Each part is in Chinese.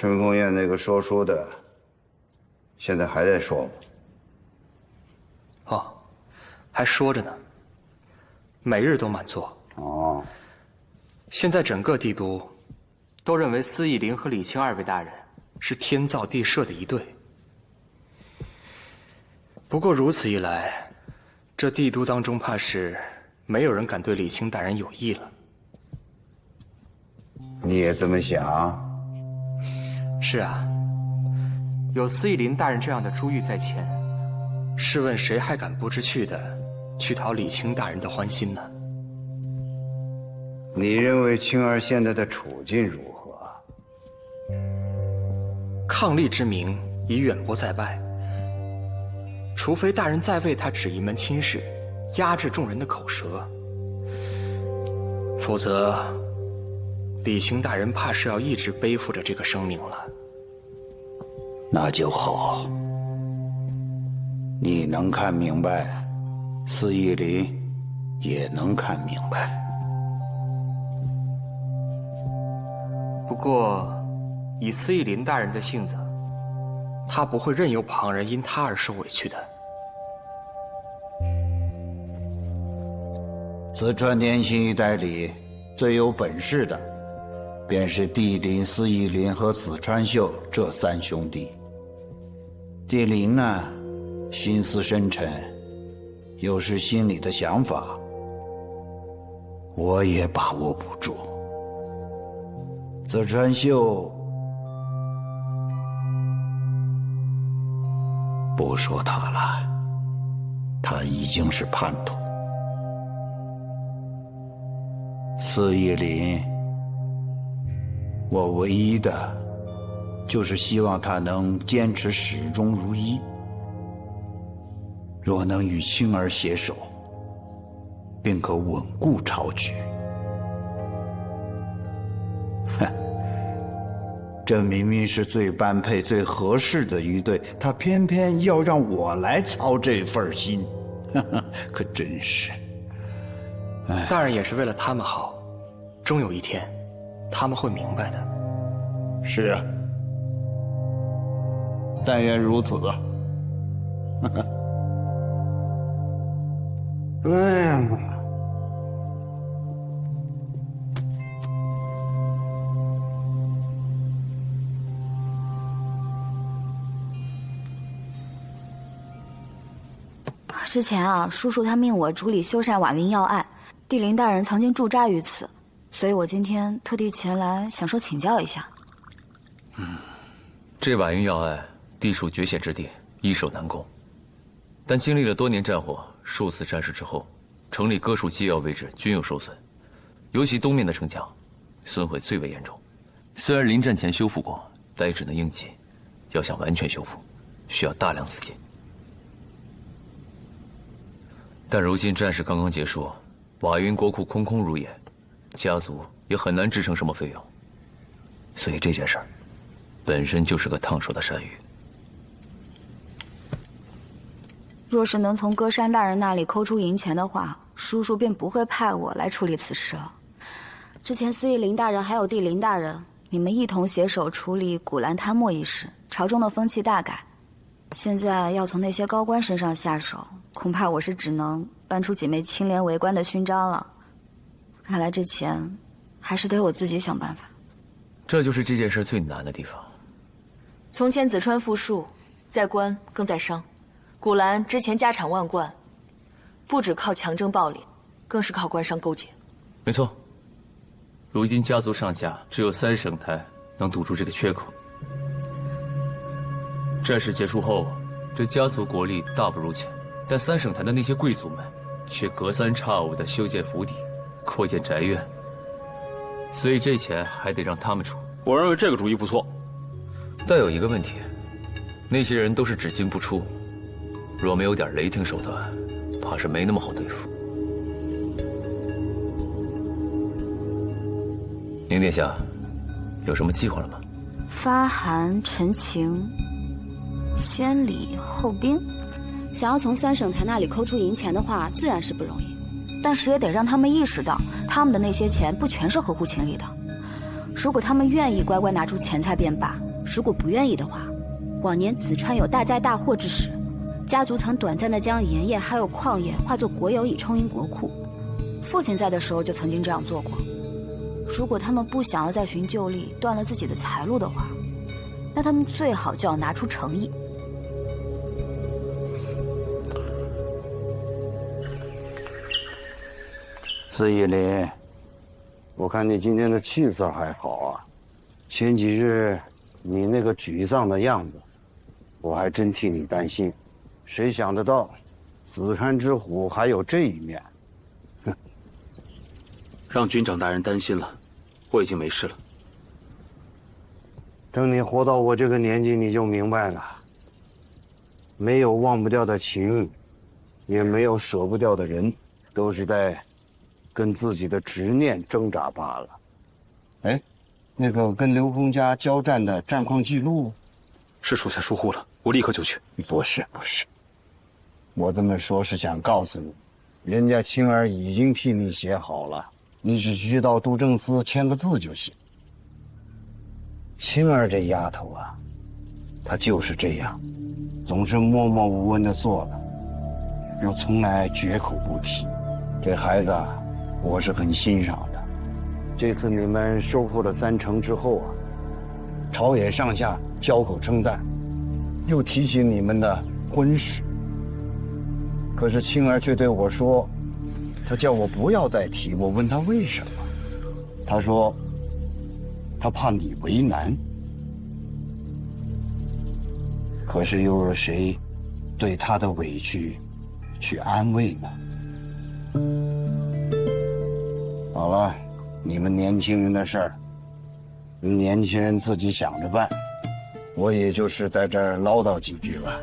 春风院那个说书的，现在还在说吗？哦，还说着呢，每日都满座。哦，现在整个帝都都认为司义林和李清二位大人是天造地设的一对。不过如此一来，这帝都当中怕是没有人敢对李清大人有意了。你也这么想？是啊，有司义林大人这样的珠玉在前，试问谁还敢不知趣的去讨李清大人的欢心呢？你认为青儿现在的处境如何？抗力之名已远播在外，除非大人再为他指一门亲事，压制众人的口舌，否则李清大人怕是要一直背负着这个声名了。那就好。你能看明白，司义林也能看明白。不过，以司义林大人的性子，他不会任由旁人因他而受委屈的。淄川天心一带里最有本事的，便是帝林、司义林和淄川秀这三兄弟。帝林呢，心思深沉，有时心里的想法，我也把握不住。淄川秀，不说他了，他已经是叛徒。司义林，我唯一的就是希望他能坚持始终如一。若能与青儿携手，便可稳固朝局。哼，这明明是最般配、最合适的一对，他偏偏要让我来操这份心，可真是。大人也是为了他们好，终有一天，他们会明白的。是啊，但愿如此。哎呀，之前啊，叔叔他命我处理修缮瓦云要案，帝林大人曾经驻扎于此，所以我今天特地前来想说请教一下。这瓦云要案地处绝险之地，易守难攻，但经历了多年战火、数次战事之后，城里各处机要位置均有受损，尤其东面的城墙损毁最为严重。虽然临战前修复过，但也只能应急，要想完全修复，需要大量资金。但如今战事刚刚结束，瓦云国库空空如也，家族也很难支撑什么费用，所以这件事儿本身就是个烫手的山芋。若是能从歌山大人那里抠出银钱的话，叔叔便不会派我来处理此事了。之前司义林大人还有帝林大人，你们一同携手处理古兰贪墨一事，朝中的风气大改。现在要从那些高官身上下手，恐怕我是只能搬出几枚清廉为官的勋章了。看来这钱还是得我自己想办法。这就是这件事最难的地方。从前子川富庶，在官更在商。古兰之前家产万贯，不只靠强征暴敛，更是靠官商勾结。没错，如今家族上下只有3省台能堵住这个缺口。战事结束后，这家族国力大不如前，但3省台的那些贵族们却隔三差五地修建府邸、扩建宅院，所以这钱还得让他们出。我认为这个主意不错，但有一个问题，那些人都是只进不出，若没有点雷霆手段，怕是没那么好对付。宁殿下，有什么计划了吗？发函陈情，先礼后兵。想要从3省台那里抠出银钱的话，自然是不容易，但是也得让他们意识到，他们的那些钱不全是合乎情理的。如果他们愿意乖乖拿出钱财便罢，如果不愿意的话，往年子川有大灾大祸之时，家族曾短暂的将盐业还有矿业化作国有以充盈国库。父亲在的时候就曾经这样做过。如果他们不想要再寻旧例，断了自己的财路的话，那他们最好就要拿出诚意。司义林，我看你今天的气色还好啊，前几日你那个沮丧的样子，我还真替你担心。谁想得到，子川之虎还有这一面。哼，让军长大人担心了，我已经没事了。等你活到我这个年纪，你就明白了，没有忘不掉的情，也没有舍不掉的人，都是在跟自己的执念挣扎罢了。哎，那个跟刘峰家交战的战况记录，是属下疏忽了，我立刻就去。不是，我这么说是想告诉你，人家青儿已经替你写好了，你只需到督政司签个字就行。青儿这丫头啊，她就是这样，总是默默无闻的做了，又从来绝口不提。这孩子啊，我是很欣赏的。这次你们收复了3城之后啊，朝野上下交口称赞，又提起你们的婚事。可是青儿却对我说，她叫我不要再提。我问她为什么，她说她怕你为难。可是又有谁对她的委屈去安慰呢？好了，你们年轻人的事儿，年轻人自己想着办，我也就是在这儿唠叨几句吧。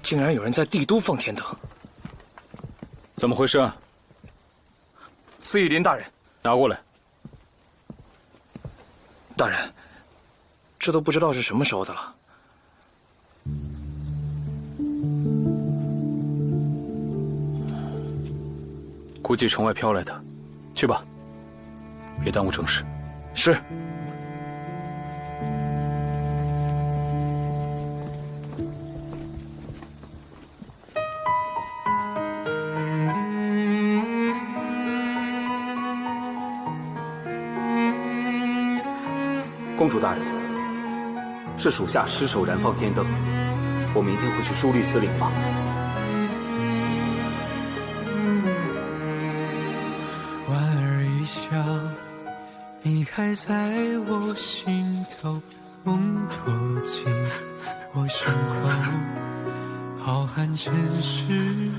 竟然有人在帝都放天灯，怎么回事啊？司义林大人，拿过来。大人，这都不知道是什么时候的了。估计城外飘来的，去吧，别耽误正事。是。公主大人，是属下失手燃放天灯，我明天会去书律司领罚。莞尔一笑，你还在我心头，梦躲进我胸口，浩瀚尘世，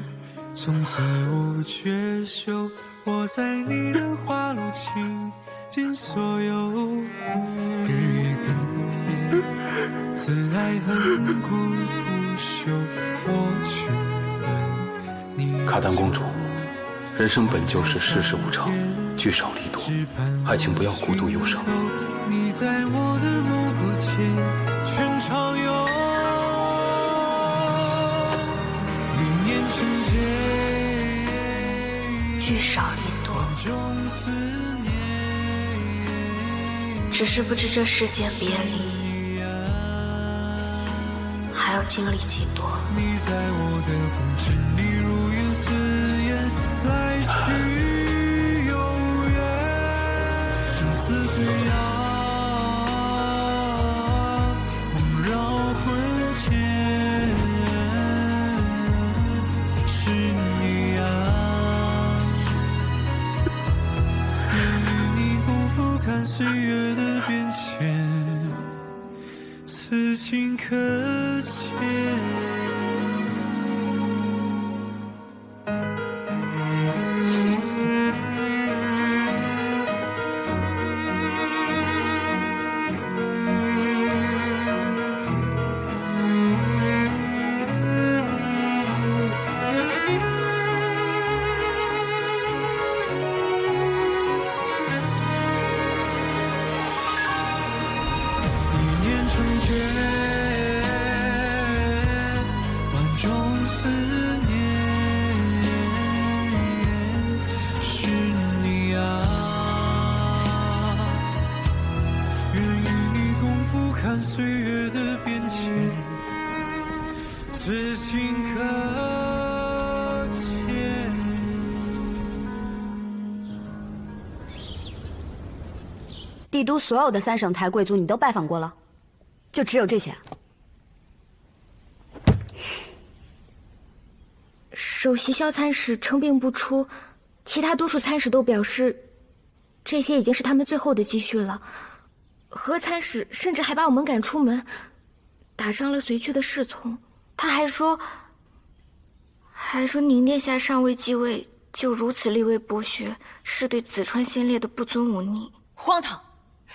从此无绝休。我在你的花路倾尽所有，日月更迭，此爱恨故不休。我只问你，卡丹公主，人生本就是世事无常，聚少离多，还请不要孤独忧伤。你在我的某个缱绻常有，一念成劫，聚少离多，只是不知这世间别离还要经历几多。你在我的红尘里如云似烟，来去有缘，生死虽遥，看岁月的变迁，此情可见。岁月的变迁，此情可见。帝都所有的3省台贵族你都拜访过了，就只有这些？首席萧参使称病不出，其他多数参使都表示，这些已经是他们最后的积蓄了。何参使甚至还把我们赶出门，打伤了随去的侍从。他还说宁殿下尚未继位，就如此立位剥削，是对紫川先烈的不尊忤逆。荒唐！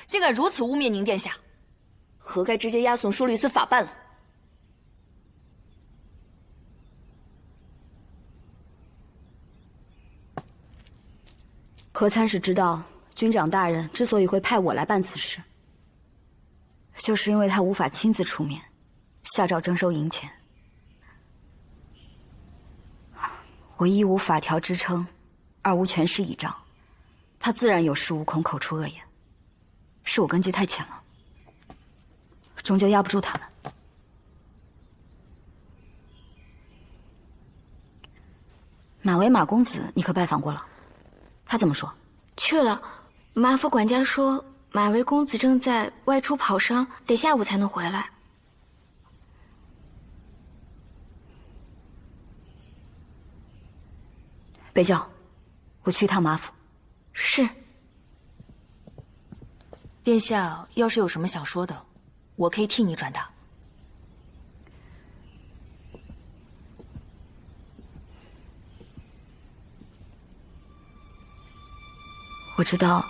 竟敢如此污蔑宁殿下，何该直接押送枢律司法办了？何参使知道，军长大人之所以会派我来办此事，就是因为他无法亲自出面下诏征收银钱。我一无法条支撑，二无权势倚仗，他自然有恃无恐，口出恶言。是我根基太浅了，终究压不住他们。马嵬马公子，你可拜访过了？他怎么说？去了。马府管家说，马嵬公子正在外出跑商，得下午才能回来。北教，我去一趟马府。是。殿下要是有什么想说的，我可以替你转达。我知道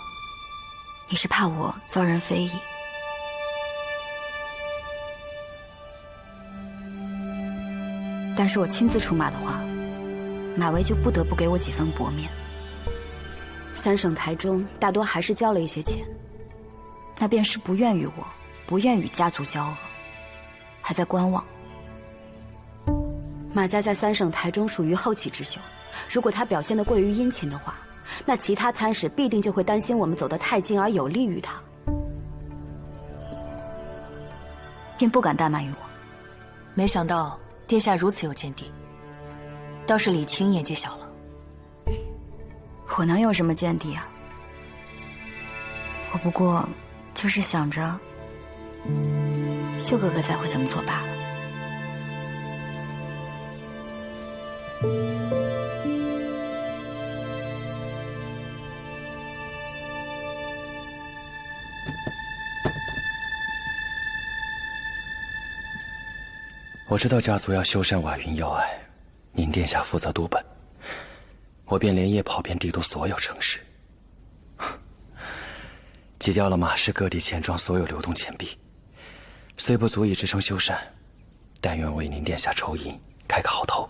你是怕我遭人非议，但是我亲自出马的话，马嵬就不得不给我几分薄面。3省台中大多还是交了一些钱，那便是不愿与我，不愿与家族交恶，还在观望。马家在3省台中属于后起之秀，如果他表现得过于殷勤的话，那其他参使必定就会担心我们走得太近而有利于他，便不敢怠慢于我。没想到殿下如此有见地，倒是李清眼界小了。我能有什么见地啊？我不过就是想着秀哥哥再会怎么做罢了。我知道家族要修缮瓦云要隘，宁殿下负责督本，我便连夜跑遍帝都所有城市，挤掉了马市各地钱庄所有流动钱币，虽不足以支撑修缮，但愿为宁殿下筹银，开个好头。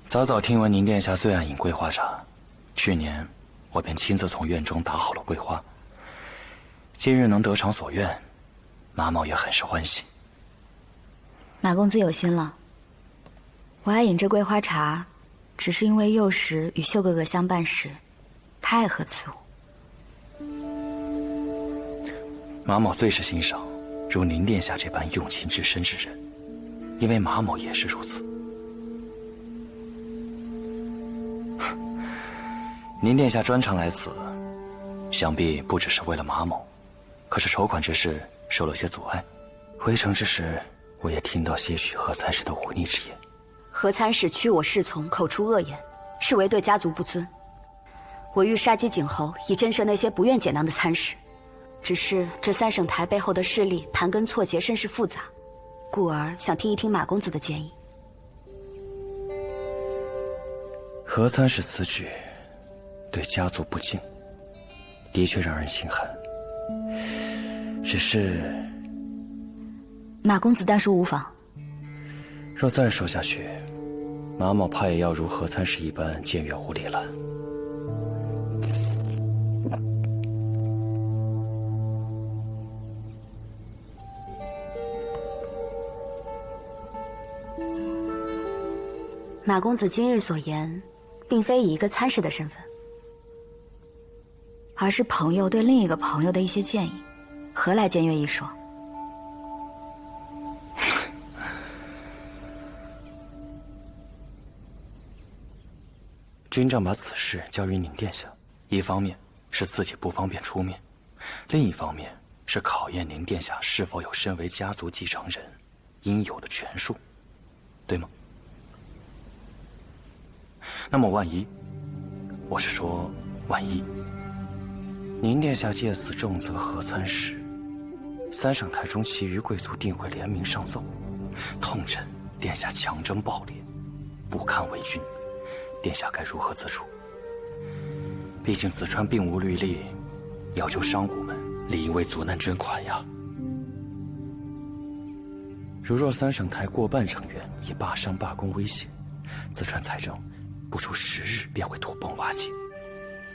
早早听闻宁殿下最爱饮桂花茶，去年我便亲自从院中打好了桂花。今日能得偿所愿，马某也很是欢喜。马公子有心了，我爱饮这桂花茶，只是因为幼时与秀哥哥相伴时，他爱喝此物。马某最是欣赏如宁殿下这般用情至深之人，因为马某也是如此。宁殿下专程来此，想必不只是为了马某，可是筹款之事受了些阻碍。回城之时，我也听到些许何参使的忤逆之言。何参使屈我侍从，口出恶言，是为对家族不尊。我欲杀鸡儆猴，以震慑那些不愿解囊的参使。只是这三省台背后的势力盘根错节，甚是复杂，故而想听一听马公子的建议。何参使此举对家族不敬，的确让人心寒。只是马公子但说无妨。若再说下去，马某怕也要如何参使一般僭越无礼了。马公子今日所言，并非以一个参使的身份，而是朋友对另一个朋友的一些建议，何来僭越一说？军帐把此事交于宁殿下，一方面是自己不方便出面，另一方面是考验宁殿下是否有身为家族继承人应有的权术，对吗？那么万一，我是说万一，宁殿下借此重责何参使，三省台中其余贵族定会联名上奏，痛陈殿下强征暴敛，不堪为君。殿下该如何自处？毕竟子川并无律例要求商贾们理应为族难捐款呀。如若三省台过半成员以罢商罢工威胁，子川财政不出10日便会土崩瓦解。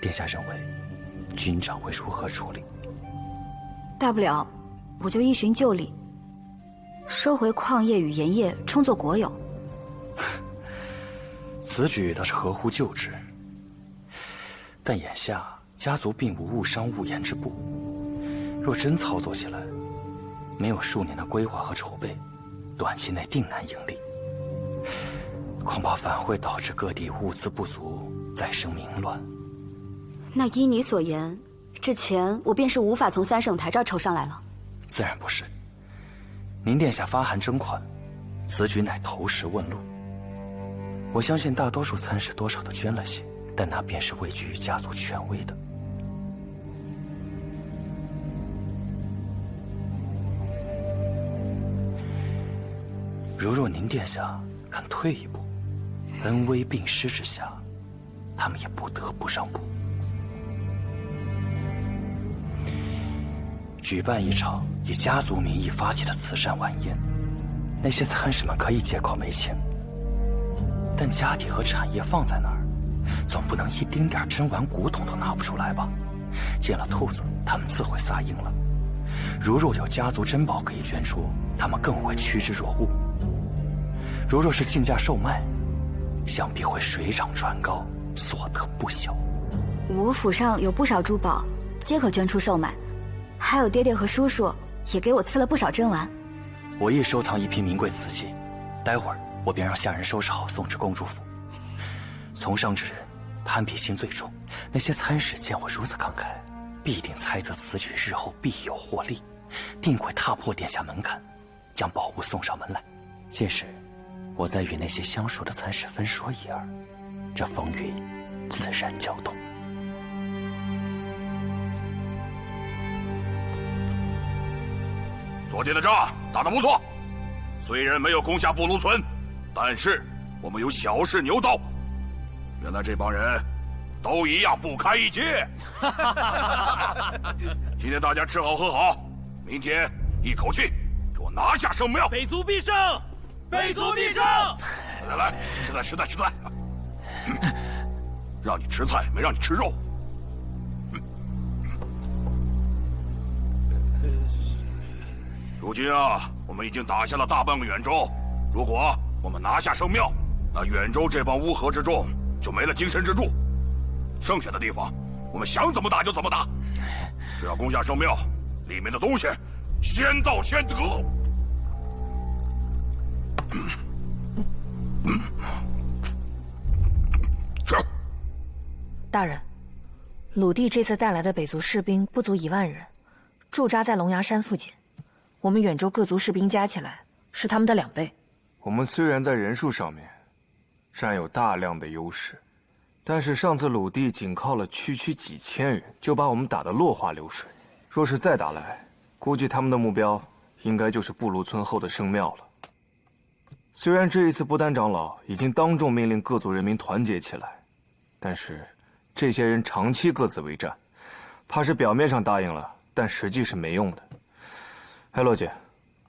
殿下认为，军长会如何处理？大不了，我就依循旧例，收回矿业与盐业，充作国有。此举倒是合乎旧制，但眼下家族并无误商误盐之部，若真操作起来，没有数年的规划和筹备，短期内定难盈利，恐怕反会导致各地物资不足，再生民乱。那依你所言，这钱我便是无法从三省台这儿筹上来了。自然不是。宁殿下发函征款，此举乃投石问路。我相信大多数参使多少都捐了些，但那便是位居于家族权威的。如若宁殿下肯退一步，恩威并施之下，他们也不得不让步。举办一场以家族名义发起的慈善晚宴，那些参使们可以借口没钱，但家底和产业放在那儿，总不能一丁点珍玩古董都拿不出来吧？见了兔子，他们自会撒鹰了。如若有家族珍宝可以捐出，他们更会趋之若鹜。如若是竞价售卖，想必会水涨船高，所得不小。我府上有不少珠宝，皆可捐出售卖，还有爹爹和叔叔也给我赐了不少珍玩。我亦收藏一批名贵瓷器，待会儿我便让下人收拾好，送至公主府。从商之人，攀比心最重，那些参使见我如此慷慨，必定猜测此举日后必有获利，定会踏破殿下门槛，将宝物送上门来。届时，我再与那些相熟的参使分说一二，这风云自然搅动。昨天的仗打得不错，虽然没有攻下布卢村，但是我们有小试牛刀。原来这帮人都一样不堪一击。今天大家吃好喝好，明天一口气给我拿下圣庙。北族必胜！北族必胜！来来，吃菜！让你吃菜，没让你吃肉。如今啊，我们已经打下了大半个远州。如果我们拿下圣庙，那远州这帮乌合之众就没了精神支柱。剩下的地方，我们想怎么打就怎么打。只要攻下圣庙，里面的东西先到先得。是。大人，鲁地这次带来的北族士兵不足1万人，驻扎在龙牙山附近。我们远州各族士兵加起来是他们的2倍。我们虽然在人数上面占有大量的优势，但是上次鲁地仅靠了区几千人就把我们打得落花流水。若是再打来，估计他们的目标应该就是布芦村后的圣庙了。虽然这一次不丹长老已经当众命令各族人民团结起来，但是这些人长期各自为战，怕是表面上答应了，但实际是没用的。哎，洛姐，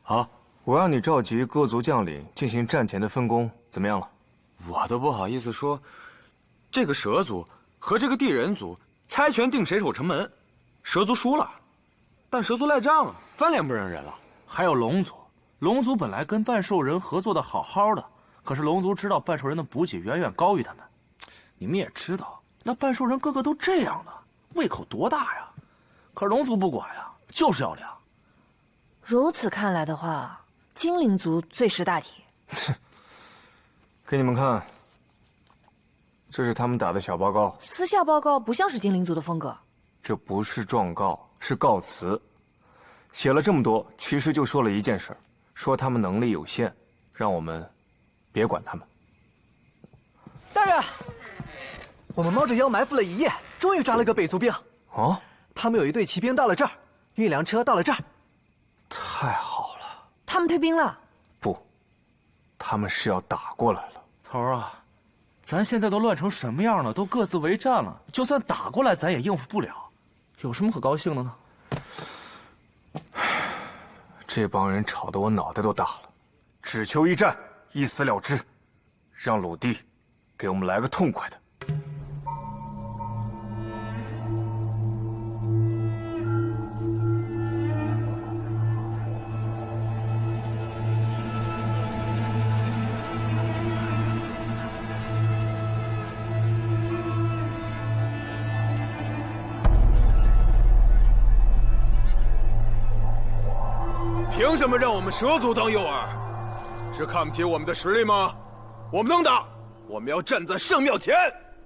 啊，我让你召集各族将领进行战前的分工，怎么样了？我都不好意思说，这个蛇族和这个地人族猜拳定谁守城门，蛇族输了，但蛇族赖账了，翻脸不认人了。还有龙族，龙族本来跟半兽人合作的好好的，可是龙族知道半兽人的补给远远高于他们。你们也知道，那半兽人个个都这样的，胃口多大呀？可是龙族不管呀，就是要粮。如此看来的话，精灵族最识大体。给你们看，这是他们打的小报告。私下报告不像是精灵族的风格。这不是状告，是告辞。写了这么多，其实就说了一件事，说他们能力有限，让我们别管他们。大人，我们猫着腰埋伏了1夜，终于抓了个北族兵。哦，他们有一队骑兵到了这儿，运粮车到了这儿。太好了。他们退兵了？不，他们是要打过来了。头儿啊，咱现在都乱成什么样了，都各自为战了，就算打过来，咱也应付不了，有什么可高兴的呢？这帮人吵得我脑袋都大了，只求一战，一死了之，让鲁地给我们来个痛快的。凭什么让我们蛇族当诱饵？是看不起我们的实力吗？我们能打，我们要站在圣庙前，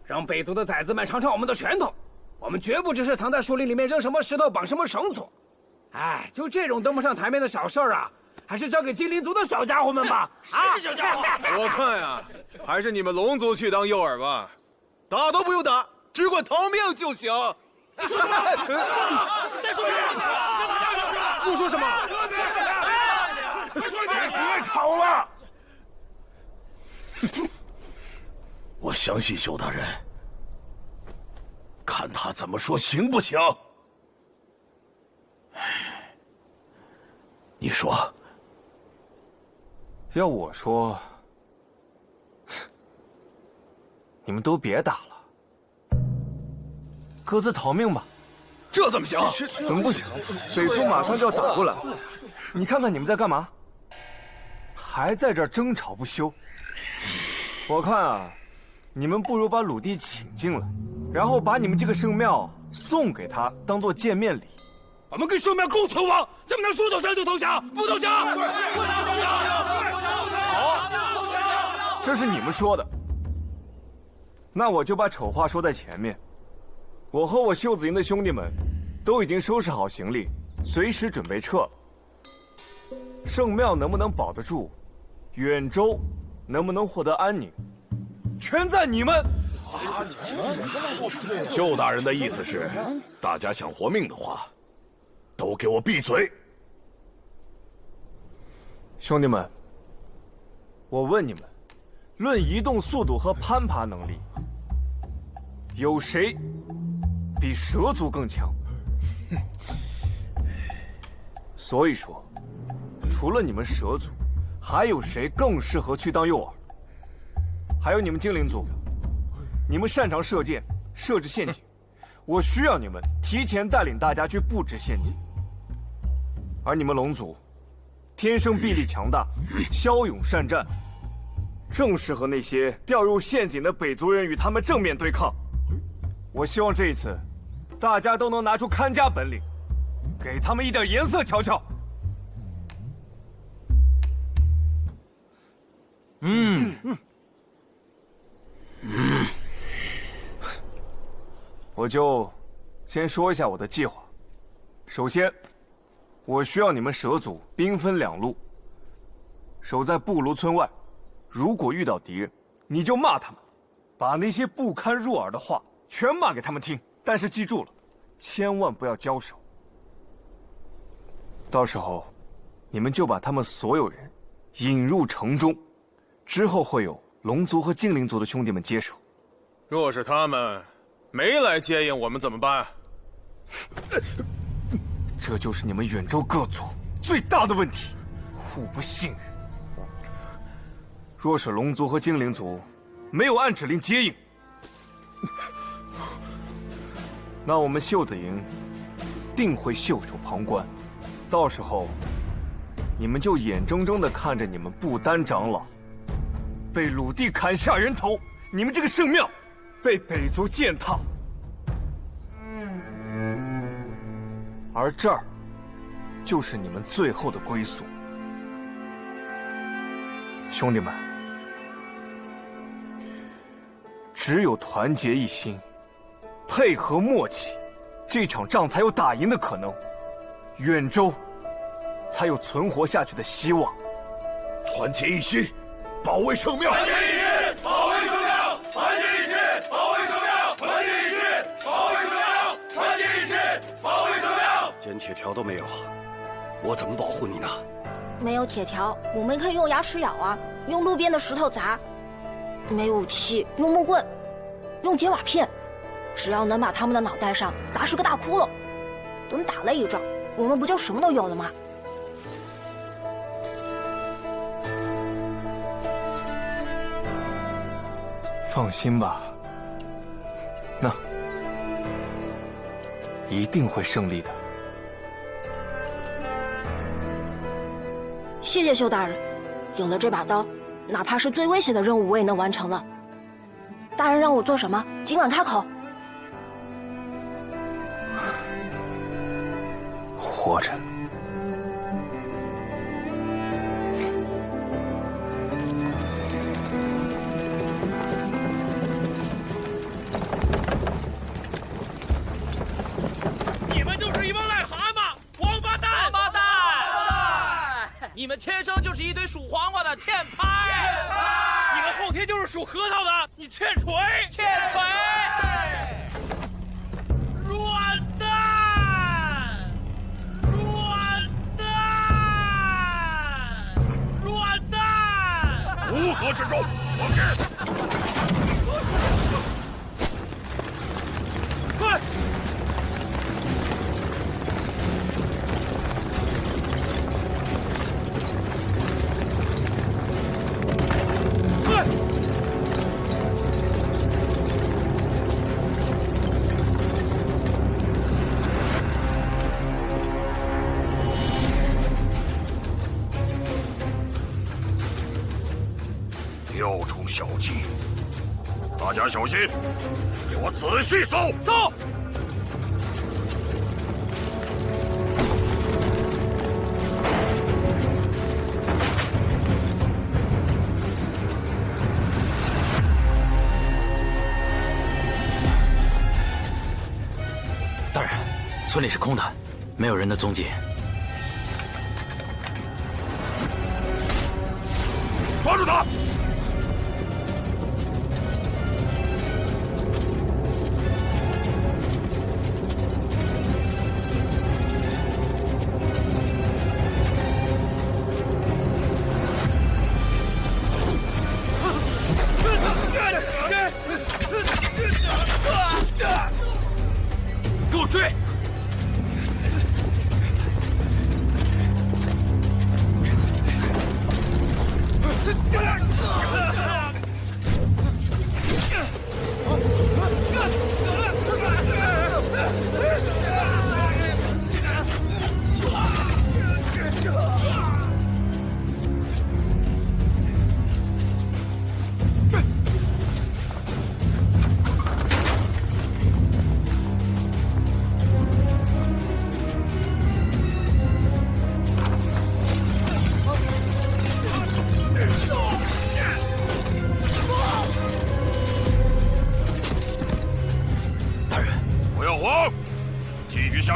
让北族的崽子们尝尝我们的拳头。我们绝不只是藏在树林里面扔什么石头绑什么绳索。哎，就这种登不上台面的小事儿啊，还是交给精灵族的小家伙们吧。啊，小家伙！我看呀，还是你们龙族去当诱饵吧，打都不用打，只管逃命就行。再说什么？不说什么。别吵了！我相信修大人，看他怎么说行不行？你说。要我说，你们都别打了，各自逃命吧。这怎么行？怎么不行？北族马上就要打过来，你看看你们在干嘛？还在这儿争吵不休。我看啊，你们不如把鲁地请进来，然后把你们这个圣庙送给他，当做见面礼。我们跟圣庙共存亡，怎么能说投降就投降？不投降！好，这是你们说的，那我就把丑话说在前面。我和我袖子营的兄弟们都已经收拾好行李，随时准备撤了。圣庙能不能保得住，远州能不能获得安宁，全在你们。秀大人的意思是，大家想活命的话，都给我闭嘴！兄弟们，我问你们，论移动速度和攀爬能力，有谁比蛇族更强？所以说，除了你们蛇族，还有谁更适合去当诱饵？还有你们精灵族，你们擅长射箭、设置陷阱，我需要你们提前带领大家去布置陷阱。而你们龙族，天生臂力强大，骁勇善战，正是和那些掉入陷阱的北族人与他们正面对抗。我希望这一次，大家都能拿出看家本领，给他们一点颜色瞧瞧。我就先说一下我的计划。首先，我需要你们蛇族兵分2路，守在布卢村外。如果遇到敌人，你就骂他们，把那些不堪入耳的话全骂给他们听。但是记住了，千万不要交手。到时候，你们就把他们所有人引入城中，之后会有龙族和精灵族的兄弟们接手。若是他们没来接应我们怎么办？这就是你们远州各族最大的问题，互不信任。若是龙族和精灵族没有按指令接应，那我们袖子营定会袖手旁观。到时候，你们就眼睁睁地看着你们不丹长老被鲁地砍下人头，你们这个圣庙被北族践踏，而这儿就是你们最后的归宿。兄弟们，只有团结一心，配合默契，这场仗才有打赢的可能，远州才有存活下去的希望。团结一心，保卫圣庙！团结一心，保卫圣庙！团结一心，保卫圣庙！团结一心，保卫圣庙！团结一心，保卫圣庙！连铁条都没有，我怎么保护你呢？没有铁条，我们可以用牙齿咬啊，用路边的石头砸。没有武器，用木棍，用铁瓦片，只要能把他们的脑袋上砸出个大窟窿，等打了一仗，我们不就什么都有了吗？放心吧，那一定会胜利的。谢谢修大人，有了这把刀，哪怕是最危险的任务我也能完成了。大人让我做什么，尽管开口。活着。你们就是一帮癞蛤蟆，王八蛋！王八蛋！你们天生就是一堆数黄瓜的欠拍！你们后天就是数核桃的，你欠锤！欠锤！软蛋！软蛋！软蛋！乌合之众，往前！快！雕虫小技，大家小心，给我仔细搜！搜！大人，村里是空的，没有人的踪迹。抓住他！给我追！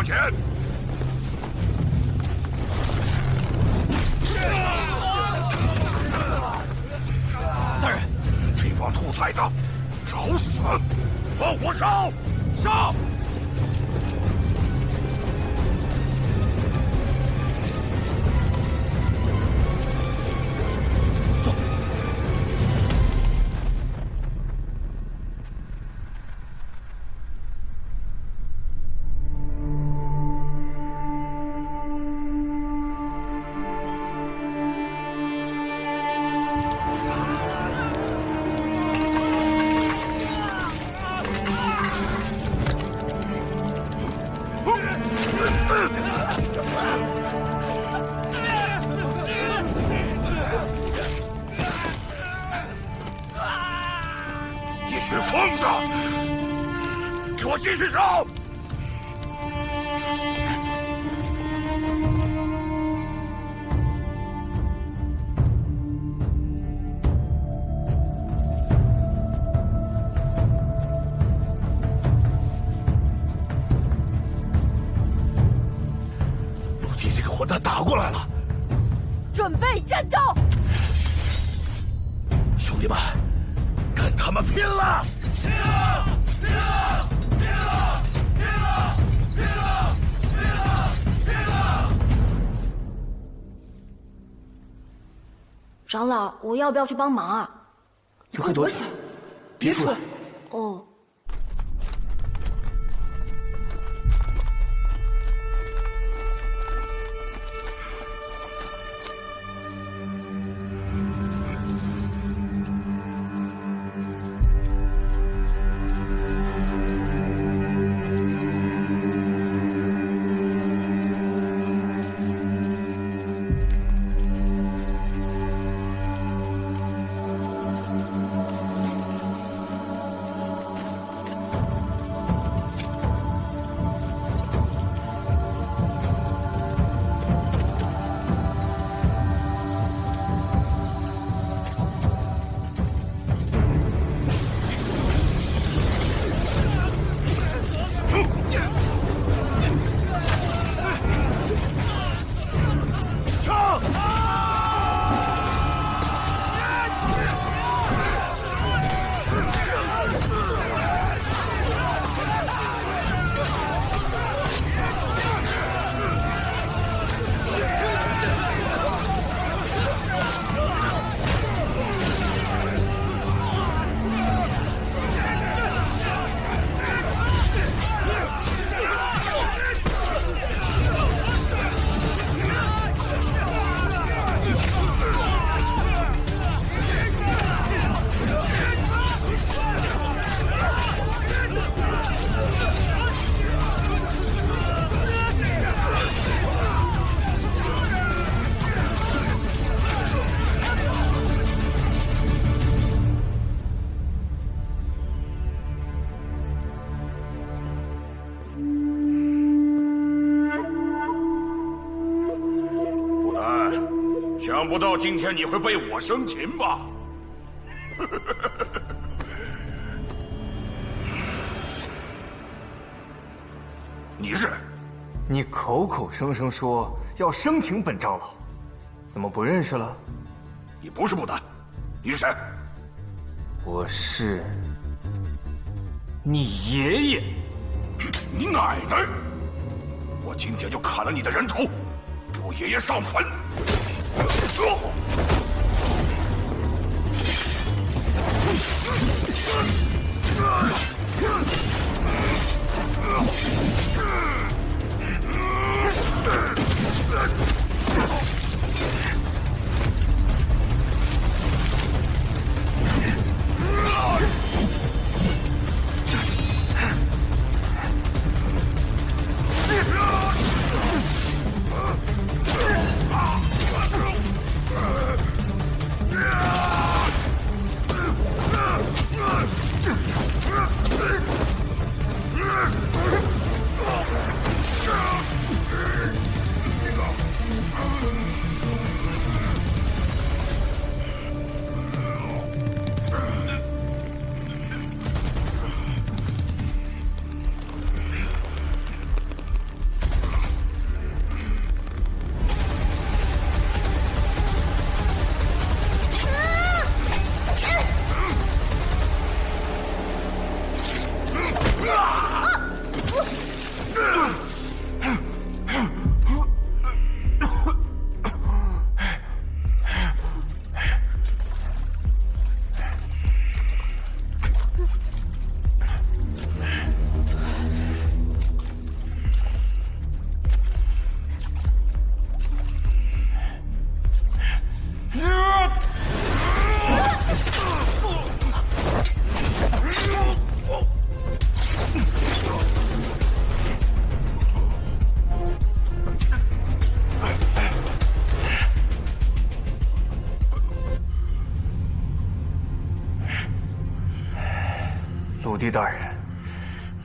前！大人，这帮兔崽子，找死！放火烧！烧！一群疯子，给我继续烧！陆地这个混蛋打过来了，准备战斗！兄弟们，跟他们拼了！拼了！拼了！拼了！拼了！拼了！拼了！拼了！长老，我要不要去帮忙啊？你快躲起来，别出来！哦。想不到今天你会被我生擒吧？你是？你口口声声说要生擒本长老，怎么不认识了？你不是不丹，你是谁？我是你爷爷。你奶奶！我今天就砍了你的人头，给我爷爷上坟！鲁地大人，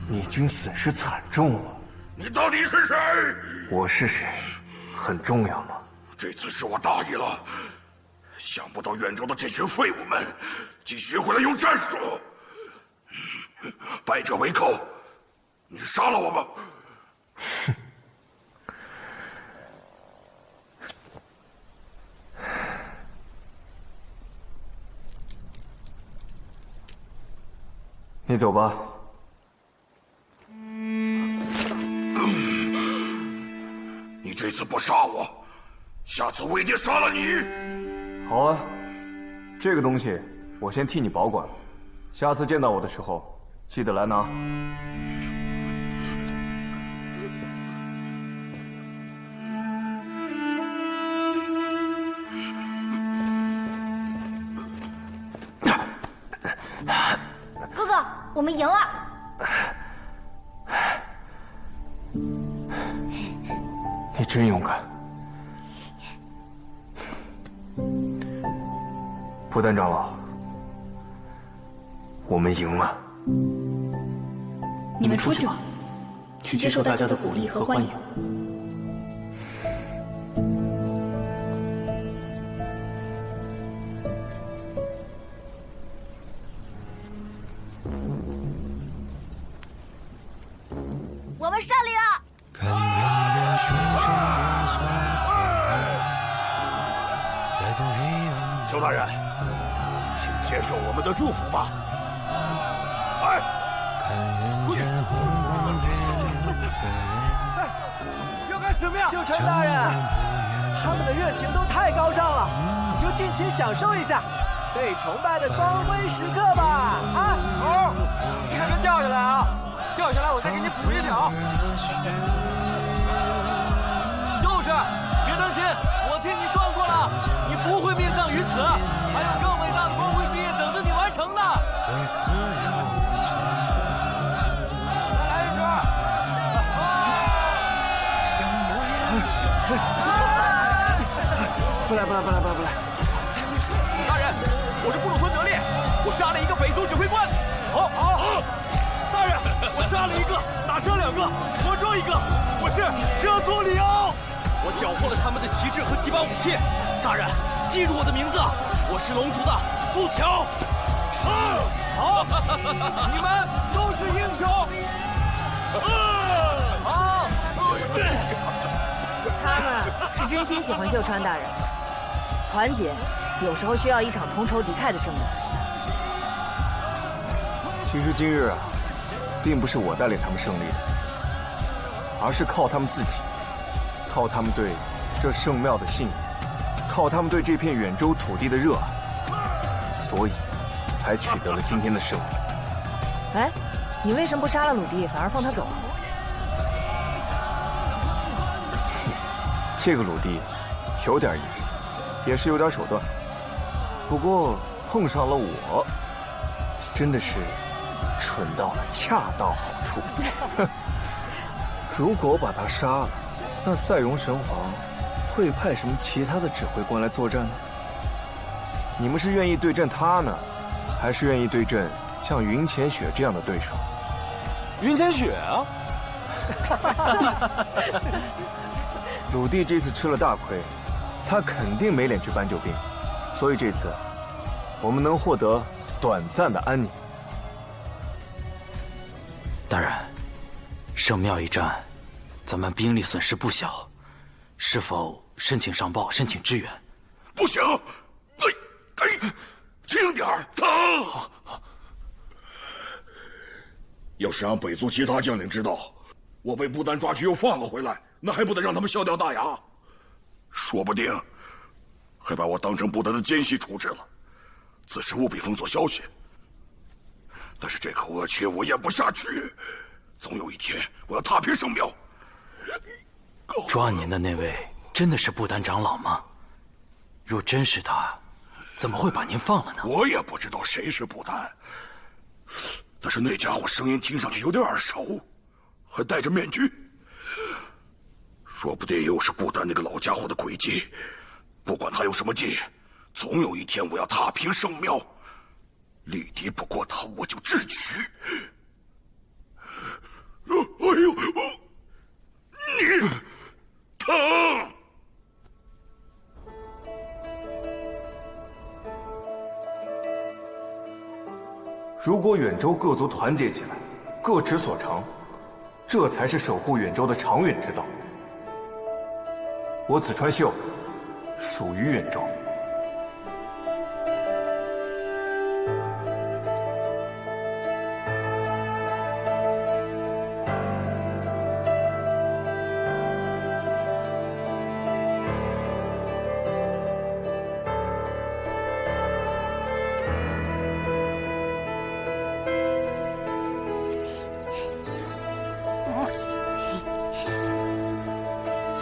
你已经损失惨重了。你到底是谁？我是谁，很重要吗？这次是我大意了，想不到远州的这群废物们，竟学会了用战术。败者为寇，你杀了我吧。你走吧。你这次不杀我，下次我一定杀了你。好啊，这个东西我先替你保管了，下次见到我的时候记得来拿。哥哥，我们赢了！你真勇敢。不丹长老，我们赢了。你们出去吧，去接受大家的鼓励和欢迎。我们胜利了！邱大人，请接受我们的祝福吧。哎，出去！要干什么呀？秀川大人，他们的热情都太高涨了，你就尽情享受一下被崇拜的光辉时刻吧！啊，好，你可别掉下来啊！掉下来我再给你补一脚。就是，别担心，我替你算过了，你不会灭葬于此，还有更伟大的光辉事业等着你完成的。再来一支！不来！大人，我是布鲁吞德烈，我杀了一个北族指挥官。好。大人，我杀了一个，打伤2个，活捉1个。我是舍祖里奥，我缴获了他们的旗帜和几把武器。大人，记住我的名字，我是龙族的布乔。好，你们都是英雄。好，他们是真心喜欢秀川大人，团结有时候需要一场同仇敌忾的胜利。其实今日啊，并不是我带领他们胜利的，而是靠他们自己，靠他们对这圣庙的信仰，靠他们对这片远州土地的热爱，所以才取得了今天的胜利。哎，你为什么不杀了鲁地，反而放他走啊？这个鲁地有点意思，也是有点手段，不过碰上了我，真的是蠢到了恰到好处。如果我把他杀了，那赛戎神皇会派什么其他的指挥官来作战呢？你们是愿意对阵他呢，还是愿意对阵像云浅雪这样的对手？云浅雪啊！鲁地这次吃了大亏，他肯定没脸去搬救兵，所以这次我们能获得短暂的安宁。大人，圣庙一战，咱们兵力损失不小，是否申请上报，申请支援？不行，轻点儿，疼！要是让北族其他将领知道我被不丹抓去又放了回来，那还不得让他们笑掉大牙？说不定还把我当成不丹的奸细处置了。此事务必封锁消息。但是这个恶缺我咽不下去，总有一天我要踏平圣庙。抓您的那位真的是不丹长老吗？若真是他，怎么会把您放了呢？我也不知道谁是不丹，但是那家伙声音听上去有点耳熟，还戴着面具，说不定又是不丹那个老家伙的诡计。不管他有什么计，总有一天我要踏平圣庙。力敌不过他，我就智取。哎呦，你疼！如果远州各族团结起来，各执所长，这才是守护远州的长远之道。我紫川秀属于远州。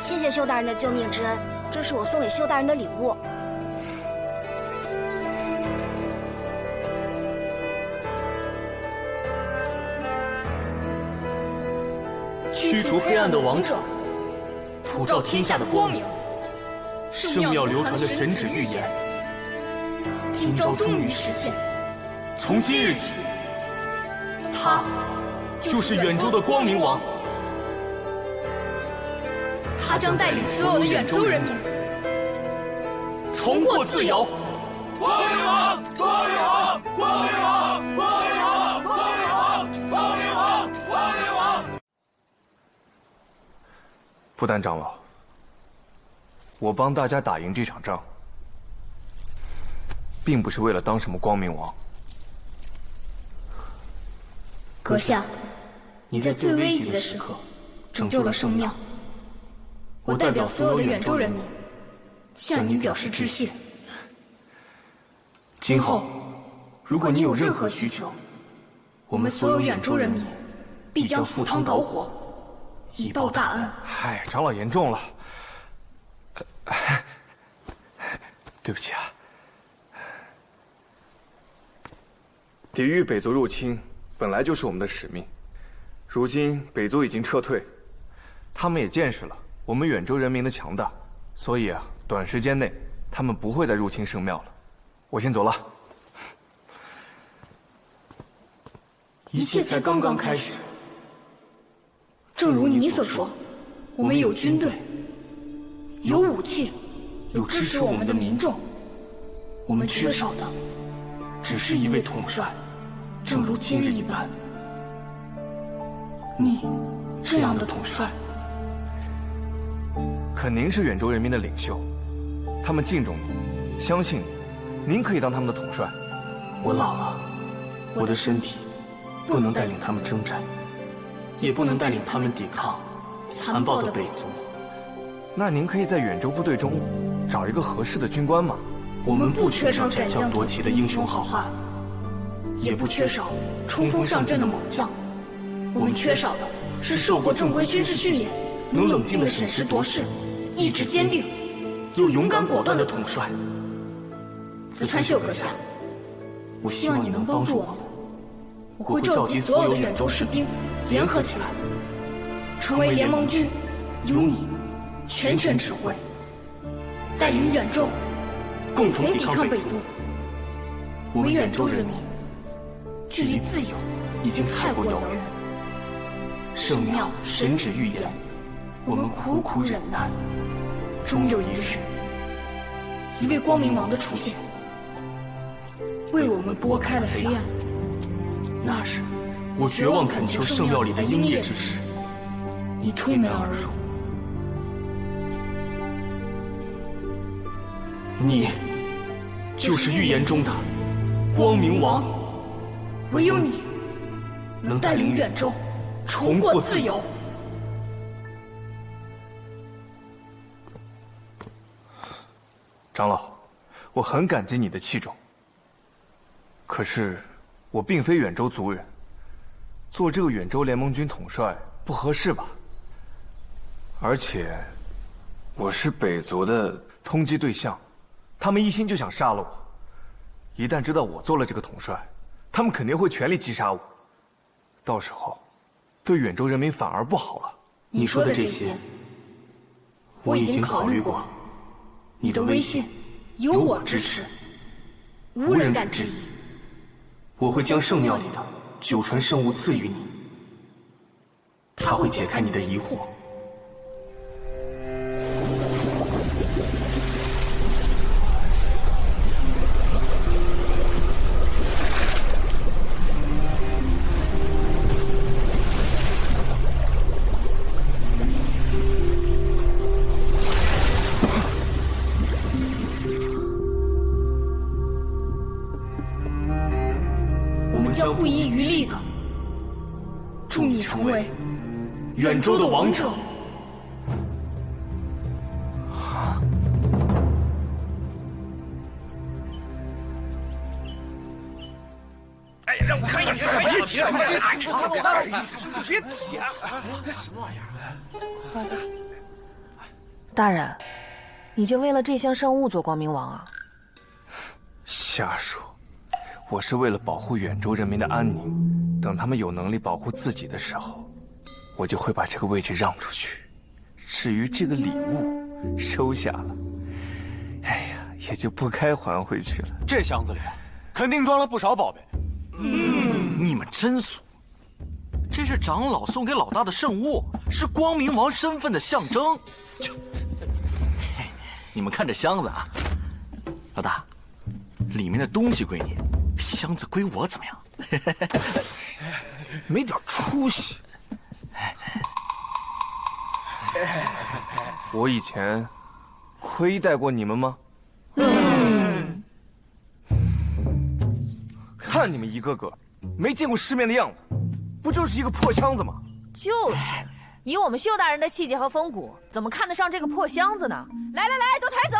谢谢修大人的救命之恩，这是我送给修大人的礼物。驱除黑暗的王者，普照天下的光明。圣庙流传的神旨预言，今朝终于实现。从今日起，他就是远州的光明王。他将带领所有的远州人民重获自由。光明王，光明王，光明王，光明王，光明王，光明王，光明王。不丹长老，我帮大家打赢这场仗，并不是为了当什么光明王。阁下，你在最危急的时刻拯救了圣庙。我代表所有的远州人民，向你表示致谢。今后，如果你有任何需求，我们所有远州人民必将赴汤蹈火，以报大恩。嗨，长老言重了，对不起啊。抵御北族入侵本来就是我们的使命，如今北族已经撤退，他们也见识了我们远州人民的强大，所以啊，短时间内他们不会再入侵圣庙了。我先走了。一切才刚刚开始。正如你所说，我们有军队，有武器，有支持我们的民众。我们缺少的只是一位统帅，正如今日一般。你这样的统帅。可您是远州人民的领袖，他们敬重你，相信你，您可以当他们的统帅。我老了，我的身体不能带领他们征战，也不能带领他们抵抗残暴的北族。那您可以在远州部队中找一个合适的军官吗？我们不缺少斩将夺旗的英雄好汉，也不缺少冲锋上阵的猛将。我们缺少的是受过正规军事训练，能冷静地审时度势，意志坚定又勇敢果断的统帅。紫川秀阁下，我希望你能帮助我们。我会召集所有的远州士兵联合起来，成为联盟军，由你全权指挥，带领远州共同抵抗北族。我们远州人民距离自由已经太过遥远。圣庙神旨预言，我们苦苦忍耐，终有一日，一位光明王的出现，为我们拨开了黑暗。那时，我绝望恳求圣庙里的鹰猎之时，你推门而入。你就是预言中的光明王，唯有你能带领远州重获自由。长老，我很感激你的器重。可是，我并非远州族人，做这个远州联盟军统帅不合适吧？而且，我是北族的通缉对象，他们一心就想杀了我。一旦知道我做了这个统帅，他们肯定会全力击杀我。到时候，对远州人民反而不好了。你说的这些，我已经考虑过。你的威信有我支持，无人敢质疑。我会将圣庙里的九传圣物赐予你，它会解开你的疑惑。将不遗余力的助你成为远州的王者。哎呀，让我看一眼！别急了，别急啊！什么玩意儿？大人，你就为了这项圣物做光明王啊？瞎说！我是为了保护远州人民的安宁，等他们有能力保护自己的时候，我就会把这个位置让出去。至于这个礼物，收下了，哎呀，也就不该还回去了。这箱子里肯定装了不少宝贝。你们真俗！这是长老送给老大的圣物，是光明王身份的象征。你们看这箱子啊，老大，里面的东西归你。箱子归我，怎么样？没点出息！我以前亏待过你们吗？看你们一个个没见过世面的样子，不就是一个破箱子吗？就是，以我们秀大人的气节和风骨，怎么看得上这个破箱子呢？来，都抬走！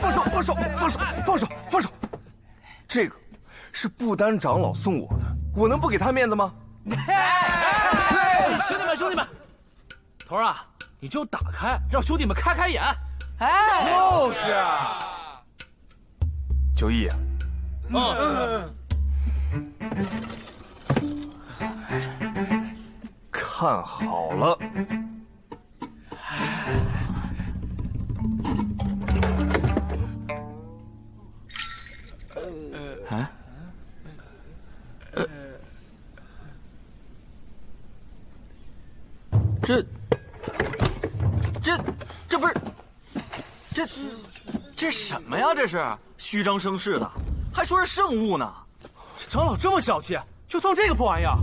放手！放手！放手！放手！放手！这个是不丹长老送我的，我能不给他面子吗？兄弟们，头儿啊，你就打开，让兄弟们开眼。就是啊。九义，看好了。这不是，这什么呀？这是虚张声势的，还说是圣物呢。长老这么小气，就送这个破玩意儿？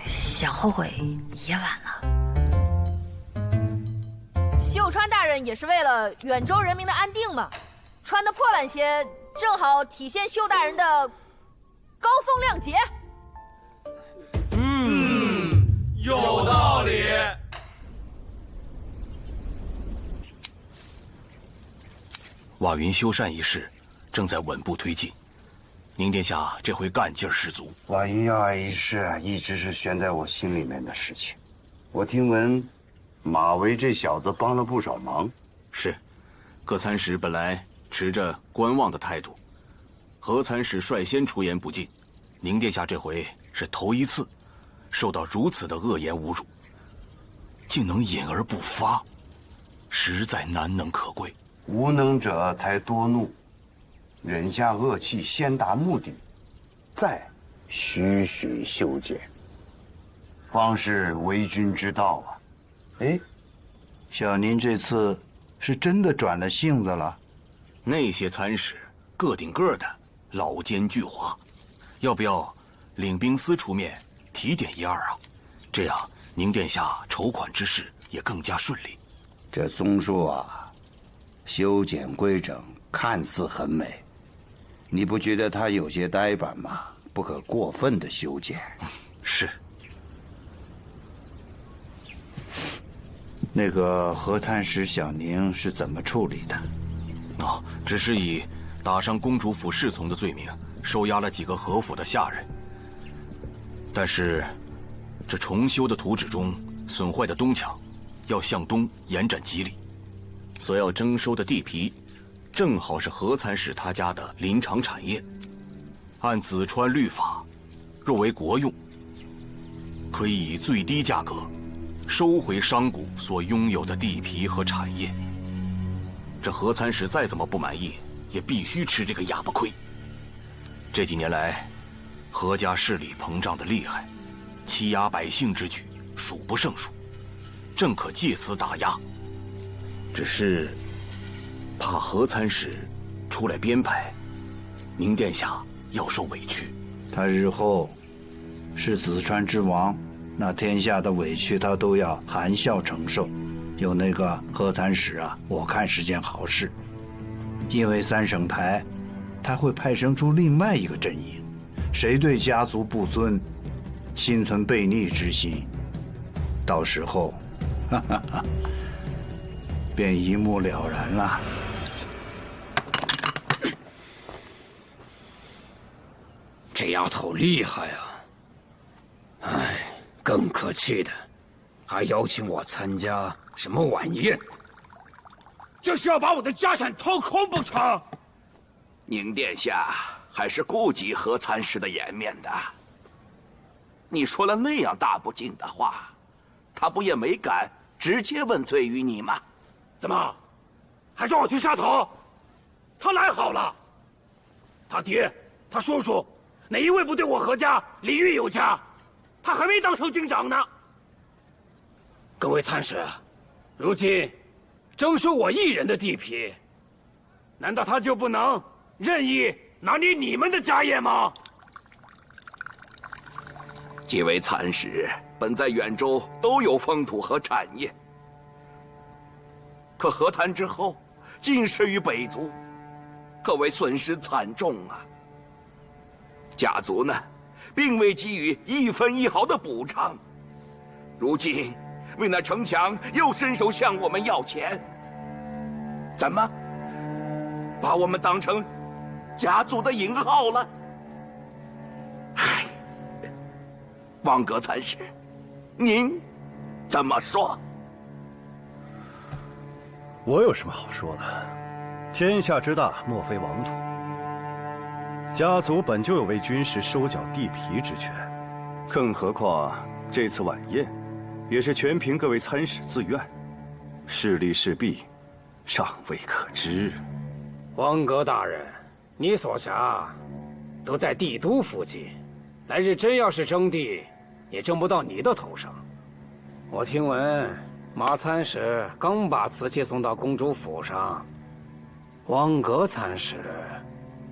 想后悔也晚了。秀川大人也是为了远州人民的安定嘛，穿的破烂鞋正好体现秀大人的高风亮节。有道理。瓦云修缮一事正在稳步推进，宁殿下这回干劲儿十足。瓦云要爱一事一直是悬在我心里面的事情。我听闻马维这小子帮了不少忙。是，各参使本来持着观望的态度，何参使率先出言不敬，宁殿下这回是头一次受到如此的恶言侮辱，竟能隐而不发，实在难能可贵。无能者才多怒，忍下恶气先达目的，再徐徐修剪，方是为君之道啊。哎，小宁这次是真的转了性子了。那些参使个顶个的老奸巨猾，要不要领兵司出面提点一二啊？这样宁殿下筹款之事也更加顺利。这松树啊，修剪规整，看似很美，你不觉得它有些呆板吗？不可过分的修剪。是。那个何探使小宁是怎么处理的？只是以打伤公主府侍从的罪名，收押了几个何府的下人。但是，这重修的图纸中损坏的东墙，要向东延展几里，所要征收的地皮，正好是何参使他家的林场产业。按紫川律法，若为国用，可以以最低价格收回商贾所拥有的地皮和产业。这何参使再怎么不满意，也必须吃这个哑巴亏。这几年来，何家势力膨胀的厉害，欺压百姓之举数不胜数，正可借此打压。只是怕何参使出来编排，宁殿下要受委屈。他日后是子川之王，那天下的委屈他都要含笑承受。有那个何参使啊，我看是件好事，因为三省台他会派生出另外一个阵营，谁对家族不尊，心存背逆之心，到时候，便一目了然了。这丫头厉害啊！哎，更可气的，还邀请我参加什么晚宴？这是要把我的家产掏空不成？宁殿下还是顾及何参使的颜面的。你说了那样大不敬的话，他不也没敢直接问罪于你吗？怎么，还让我去杀头？他来好了，他爹、他叔叔，哪一位不对我何家礼遇有加？他还没当上军长呢。各位参使，如今征收我一人的地皮，难道他就不能任意拿捏你们的家业吗？几位参使本在远州都有封土和产业，可和谈之后尽失于北族，可谓损失惨重啊。家族呢，并未给予一分一毫的补偿，如今为那城墙又伸手向我们要钱，怎么把我们当成家族的引号了？唉，王阁参使，您怎么说？我有什么好说的？天下之大，莫非王土。家族本就有为军士收缴地皮之权，更何况这次晚宴，也是全凭各位参使自愿，是利是弊，尚未可知。王阁大人，你所辖都在帝都附近，来日真要是征地，也征不到你的头上。我听闻马参使刚把瓷器送到公主府上，王阁参使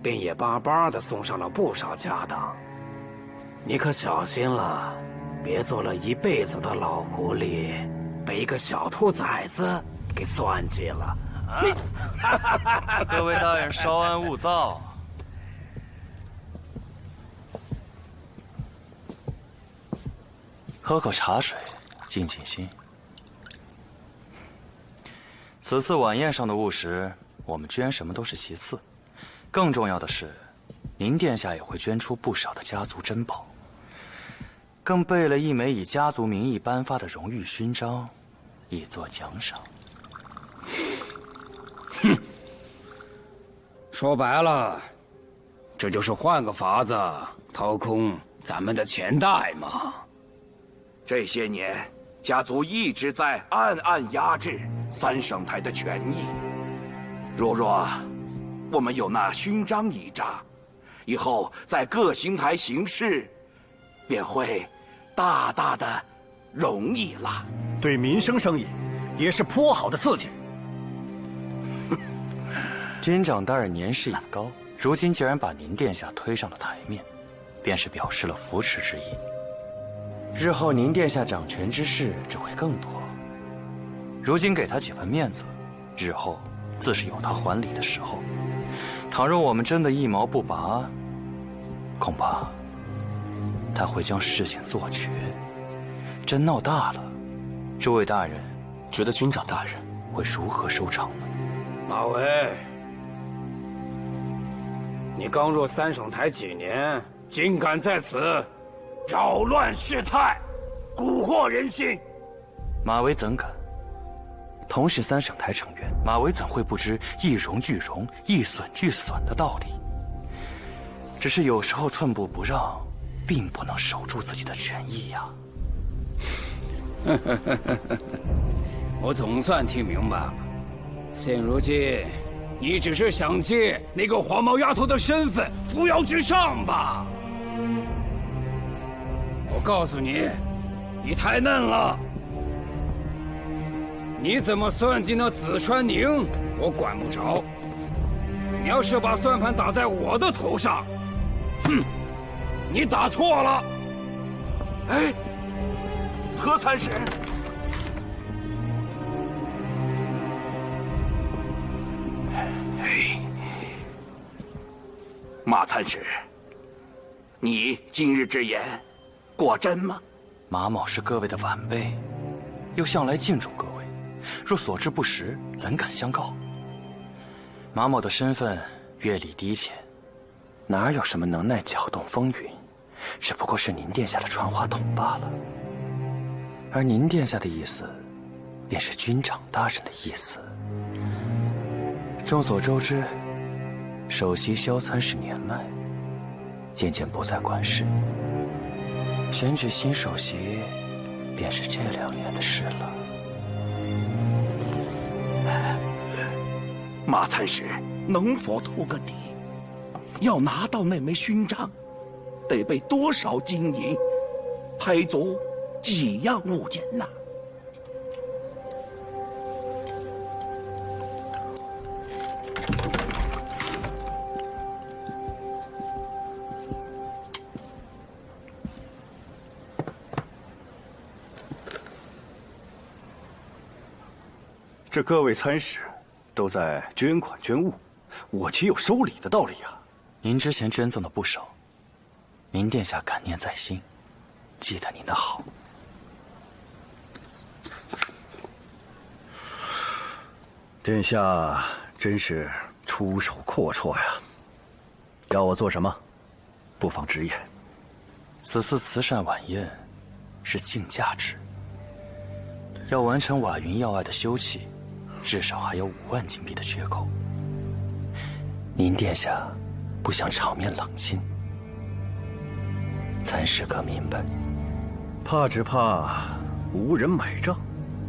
便也巴巴地送上了不少家当。你可小心了，别做了一辈子的老狐狸，被一个小兔崽子给算计了。各位大人稍安勿躁。喝口茶水，静静心。此次晚宴上的务实，我们捐什么都是其次，更重要的是，您殿下也会捐出不少的家族珍宝，更备了一枚以家族名义颁发的荣誉勋章，以作奖赏。哼，说白了，这就是换个法子掏空咱们的钱袋嘛。这些年，家族一直在暗暗压制三省台的权益。若我们有那勋章倚仗，以后在各邢台行事，便会大大的容易了。对民生生意，也是颇好的刺激。军长大人年事已高，如今既然把您殿下推上了台面，便是表示了扶持之意。日后您殿下掌权之事只会更多。如今给他几分面子，日后自是有他还礼的时候。倘若我们真的一毛不拔，恐怕他会将事情做绝。真闹大了，诸位大人觉得军长大人会如何收场呢？马维，你刚入三省台几年，竟敢在此扰乱事态，蛊惑人心。马维怎敢？同是三省台成员，马维怎会不知一荣俱荣，一损俱损的道理？只是有时候寸步不让，并不能守住自己的权益呀。我总算听明白了，现如今，你只是想借那个黄毛丫头的身份扶摇直上吧？我告诉你，你太嫩了。你怎么算计那紫川宁，我管不着。你要是把算盘打在我的头上，哼，你打错了。哎，何参使，马参使，你今日之言，果真吗？马某是各位的晚辈，又向来敬重各位，若所知不实，怎敢相告？马某的身份阅历低浅，哪有什么能耐搅动风云，只不过是您殿下的传话筒罢了。而您殿下的意思，便是军长大人的意思。众所周知，首席萧参使年迈，渐渐不再管事，选举新首席，便是这2年的事了。马参使能否透个底？要拿到那枚勋章，得备多少金银，配足几样物件呐？这各位参使都在捐款捐物，我岂有收礼的道理啊？您之前捐赠的不少，您殿下感念在心，记得您的好。殿下真是出手阔绰呀！要我做什么？不妨直言。此次慈善晚宴是竞价制，要完成瓦云要隘的修葺，至少还有5万金币的缺口。您殿下不想场面冷清，参使可明白？怕只怕无人买账，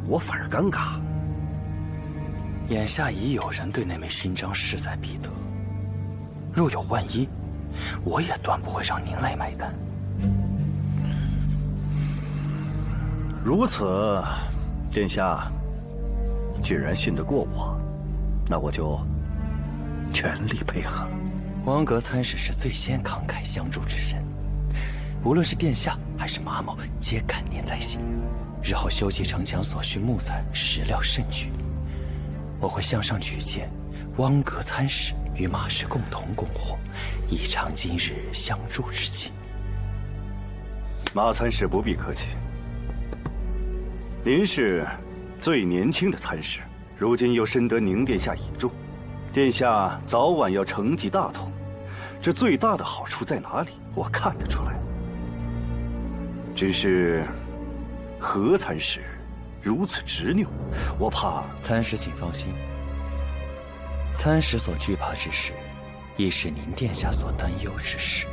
我反而尴尬。眼下已有人对那枚勋章势在必得，若有万一，我也断不会让您来买单。如此，殿下既然信得过我，那我就全力配合。汪阁参使是最先慷慨相助之人，无论是殿下还是马某，皆感念在心。日后修葺城墙所需木材、石料甚巨，我会向上举荐汪阁参使与马氏共同供货，以偿今日相助之情。马参使不必客气，您是最年轻的参使，如今又深得宁殿下倚重，殿下早晚要承继大统，这最大的好处在哪里？我看得出来。只是何参使如此执拗，我怕。参使请放心，参使所惧怕之事，亦是您殿下所担忧之事。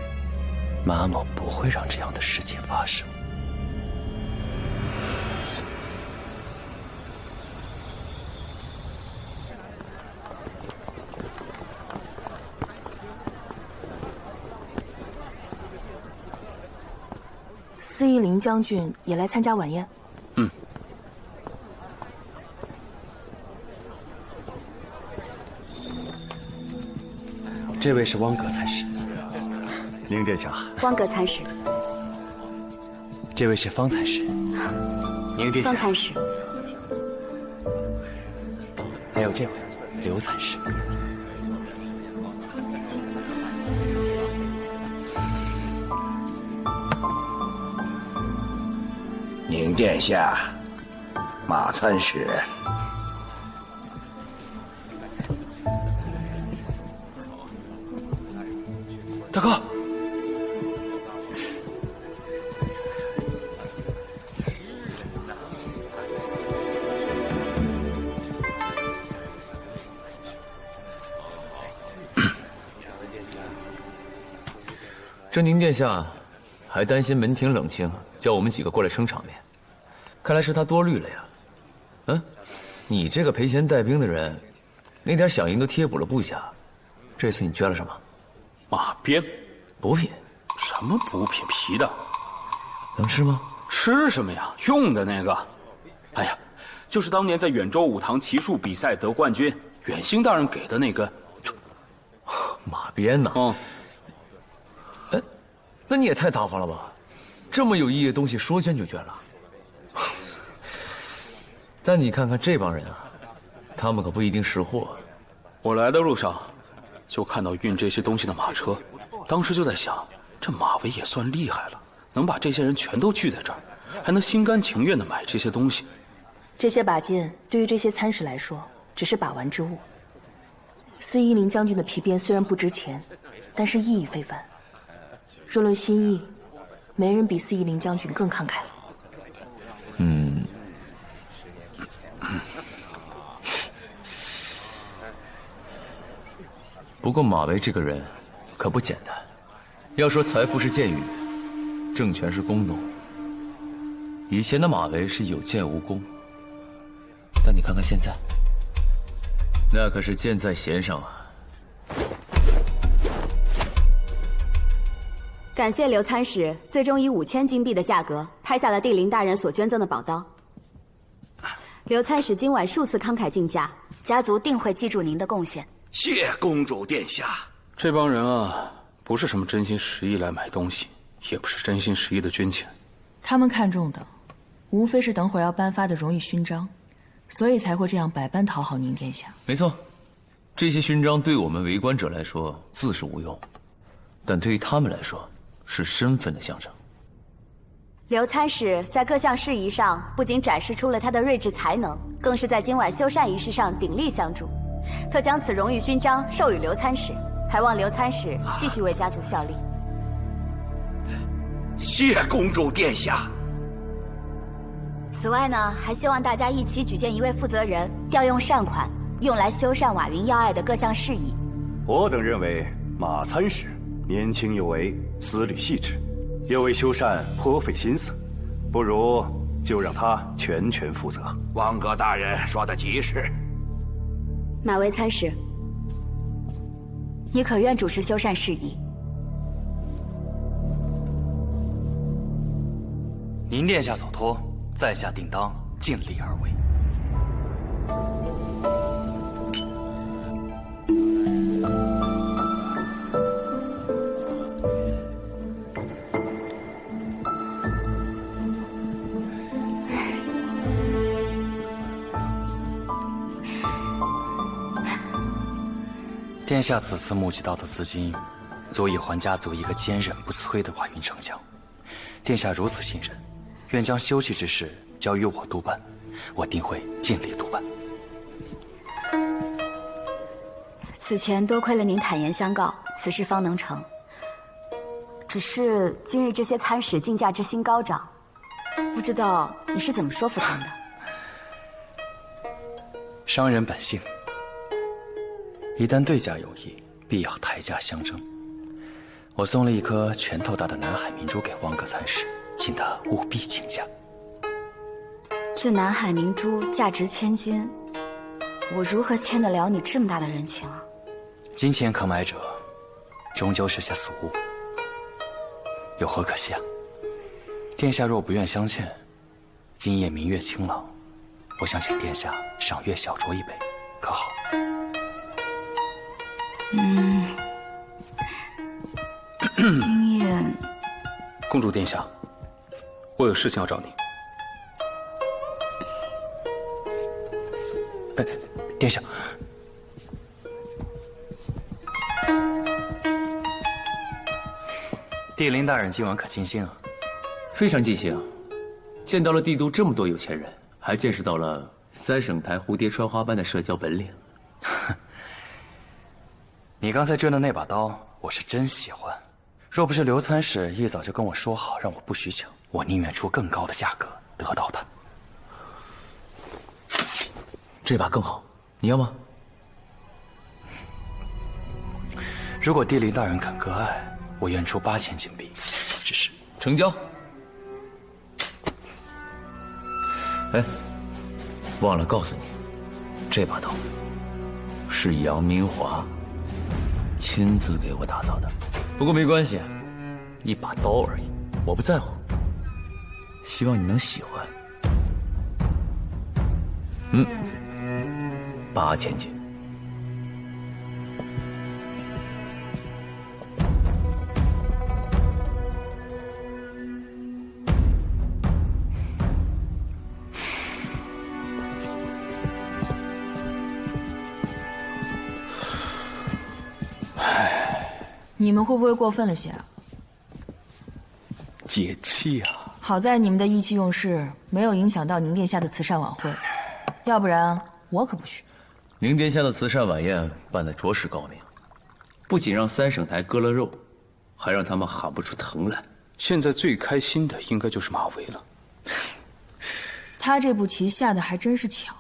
马某不会让这样的事情发生。司义林将军也来参加晚宴。嗯。这位是汪阁参使。宁殿下。汪阁参使。这位是方参使。宁殿下。方参使。还有这位刘参使。宁殿下，马参使，大哥，这宁殿下还担心门庭冷清，叫我们几个过来撑场面。看来是他多虑了呀。嗯，你这个赔钱带兵的人，那点响银都贴补了部下，这次你捐了什么？马鞭，补品。什么补品？皮的，能吃吗？吃什么呀？用的那个。哎呀，就是当年在远州武堂骑术比赛得冠军，远兴大人给的那根。马鞭呐。哎，那你也太大方了吧！这么有意义的东西，说捐就捐了。但你看看这帮人啊，他们可不一定识货。我来的路上，就看到运这些东西的马车，当时就在想，这马维也算厉害了，能把这些人全都聚在这儿，还能心甘情愿地买这些东西。这些把件对于这些参事来说，只是把玩之物。410将军的皮鞭虽然不值钱，但是意义非凡。若论心意，没人比410将军更慷慨了。不过马维这个人可不简单。要说财富是剑雨，政权是弓弩。以前的马维是有剑无弓，但你看看现在，那可是箭在弦上啊！感谢刘参使最终以5000金币的价格拍下了帝陵大人所捐赠的宝刀。刘参使今晚数次慷慨进价，家族定会记住您的贡献。谢公主殿下。这帮人啊，不是什么真心实意来买东西，也不是真心实意的捐钱。他们看中的，无非是等会儿要颁发的荣誉勋章，所以才会这样百般讨好您殿下。没错，这些勋章对我们为官者来说自是无用，但对于他们来说是身份的象征。刘参使在各项事宜上不仅展示出了他的睿智才能，更是在今晚修缮仪式上鼎力相助，特将此荣誉勋章授予刘参使，还望刘参使继续为家族效力。谢公主殿下。此外呢，还希望大家一起举荐一位负责人，调用善款，用来修缮瓦云要隘的各项事宜。我等认为马参使年轻有为，思虑细致，又为修缮颇费心思，不如就让他全权负责。王阁大人说得极是。马维参使，你可愿主持修缮事宜？您殿下所托，在下定当尽力而为。殿下此次募集到的资金，足以还家族一个坚韧不摧的瓦云城墙。殿下如此信任，愿将修葺之事交于我督办，我定会尽力督办。此前多亏了您坦言相告，此事方能成。只是今日这些参使竞价之心高涨，不知道你是怎么说服他们的？商人本性，一旦对价有异，必要抬价相争。我送了一颗拳头大的南海明珠给汪阁参使，请他务必竞价。这南海明珠价值千金，我如何欠得了你这么大的人情啊？金钱可买者，终究是些俗物，有何可惜啊？殿下若不愿相欠，今夜明月清朗，我想请殿下赏月小酌一杯，可好？今夜，公主殿下，我有事情要找你。殿下，帝陵大人今晚可尽兴啊？非常尽兴，见到了帝都这么多有钱人，还见识到了三省台蝴蝶穿花般的社交本领。你刚才捐的那把刀，我是真喜欢。若不是刘参使一早就跟我说好，让我不许抢，我宁愿出更高的价格得到它。这把更好，你要吗？如果帝陵大人肯割爱，我愿出8000金币。只是成交。哎，忘了告诉你，这把刀是杨明华亲自给我打造的。不过没关系，一把刀而已，我不在乎。希望你能喜欢。8000斤。你们会不会过分了些啊？解气啊！好在你们的意气用事没有影响到宁殿下的慈善晚会，要不然我可不许。宁殿下的慈善晚宴办得着实高明，不仅让3省台割了肉，还让他们喊不出疼来。现在最开心的应该就是马维了。他这步棋下的还真是巧，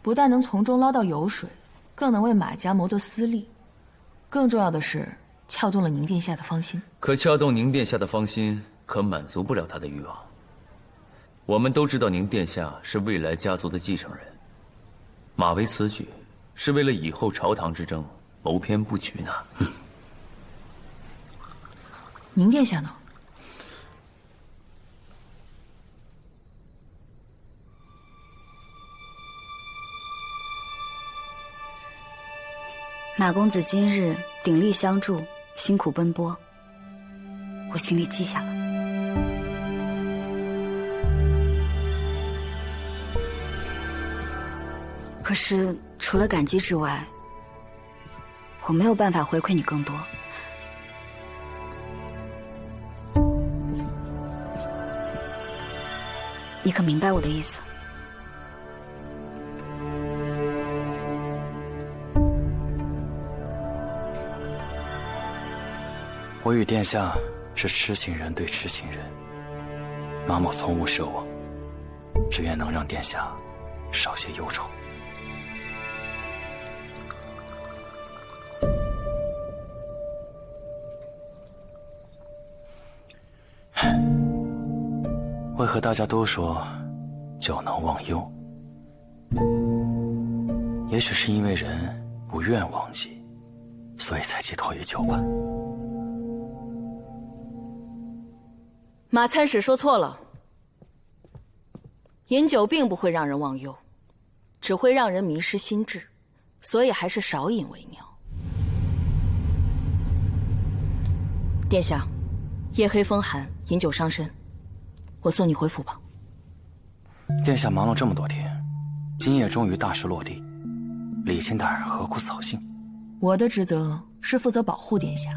不但能从中捞到油水，更能为马家谋得私利。更重要的是，撬动了宁殿下的芳心。可撬动宁殿下的芳心，可满足不了他的欲望。我们都知道宁殿下是未来家族的继承人，马维此举是为了以后朝堂之争谋篇布局呢。宁殿下呢？马公子今日鼎力相助，辛苦奔波，我心里记下了。可是除了感激之外，我没有办法回馈你更多。你可明白我的意思？我与殿下是痴情人对痴情人，马某从无奢望，只愿能让殿下少些忧愁。为何大家都说酒能忘忧？也许是因为人不愿忘记，所以才寄托于酒馆。马参使说错了，饮酒并不会让人忘忧，只会让人迷失心智，所以还是少饮为妙。殿下，夜黑风寒，饮酒伤身，我送你回府吧。殿下忙了这么多天，今夜终于大事落地，李卿大人何苦扫兴？我的职责是负责保护殿下，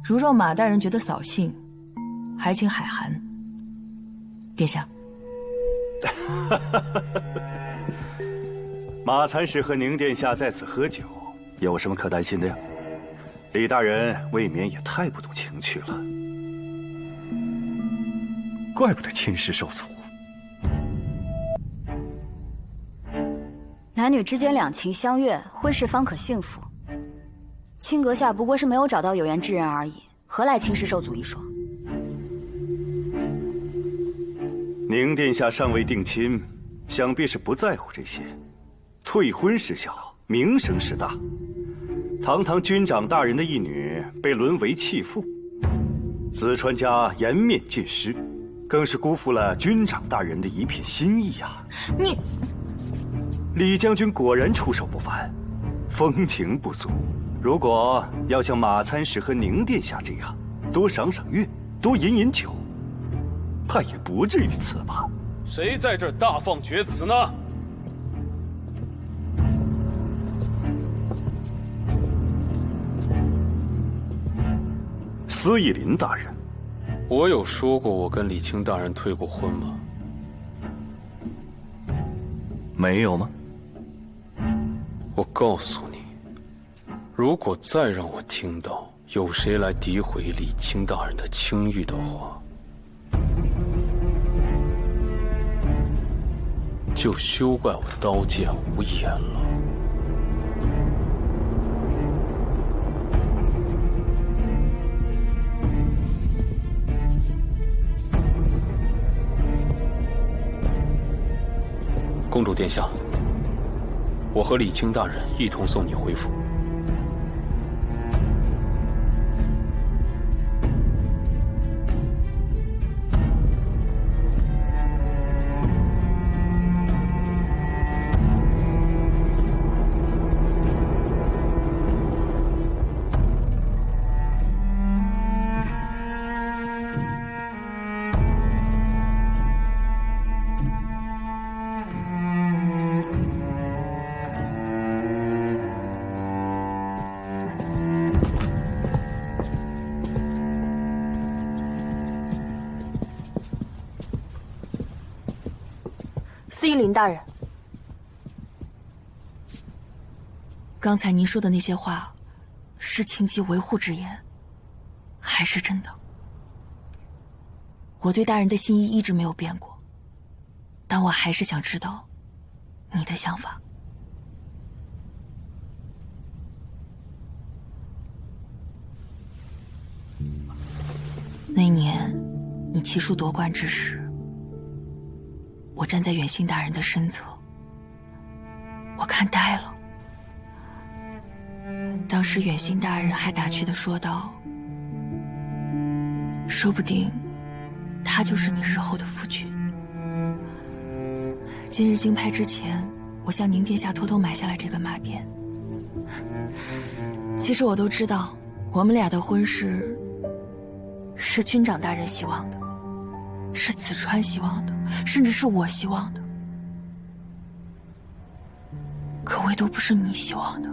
如若马大人觉得扫兴，还请海涵。殿下，马参使和宁殿下在此喝酒，有什么可担心的呀？李大人未免也太不懂情趣了，怪不得亲师受阻。男女之间两情相悦，婚事方可幸福。卿阁下不过是没有找到有缘之人而已，何来亲师受阻一说？宁殿下尚未定亲，想必是不在乎这些。退婚事小，名声事大。堂堂军长大人的义女被沦为弃妇，淄川家颜面尽失，更是辜负了军长大人的一片心意啊！你，李将军果然出手不凡，风情不俗。如果要像马参使和宁殿下这样，多赏赏月，多饮饮酒，怕也不至于此吧？谁在这儿大放厥词呢？司义林大人，我有说过我跟李清大人退过婚吗？没有吗？我告诉你，如果再让我听到有谁来诋毁李清大人的清誉的话，就休怪我刀剑无眼了。公主殿下，我和李清大人一同送你回府。司仪林大人，刚才您说的那些话，是情急维护之言，还是真的？我对大人的心意一直没有变过，但我还是想知道你的想法。那年你奇术夺冠之时，我站在远信大人的身侧，我看呆了。当时远信大人还打趣地说道：“说不定他就是你日后的夫君。”今日竞拍之前，我向宁殿下偷偷买下了这个马鞭。其实我都知道，我们俩的婚事是军长大人希望的，是子川希望的，甚至是我希望的，可唯独不是你希望的。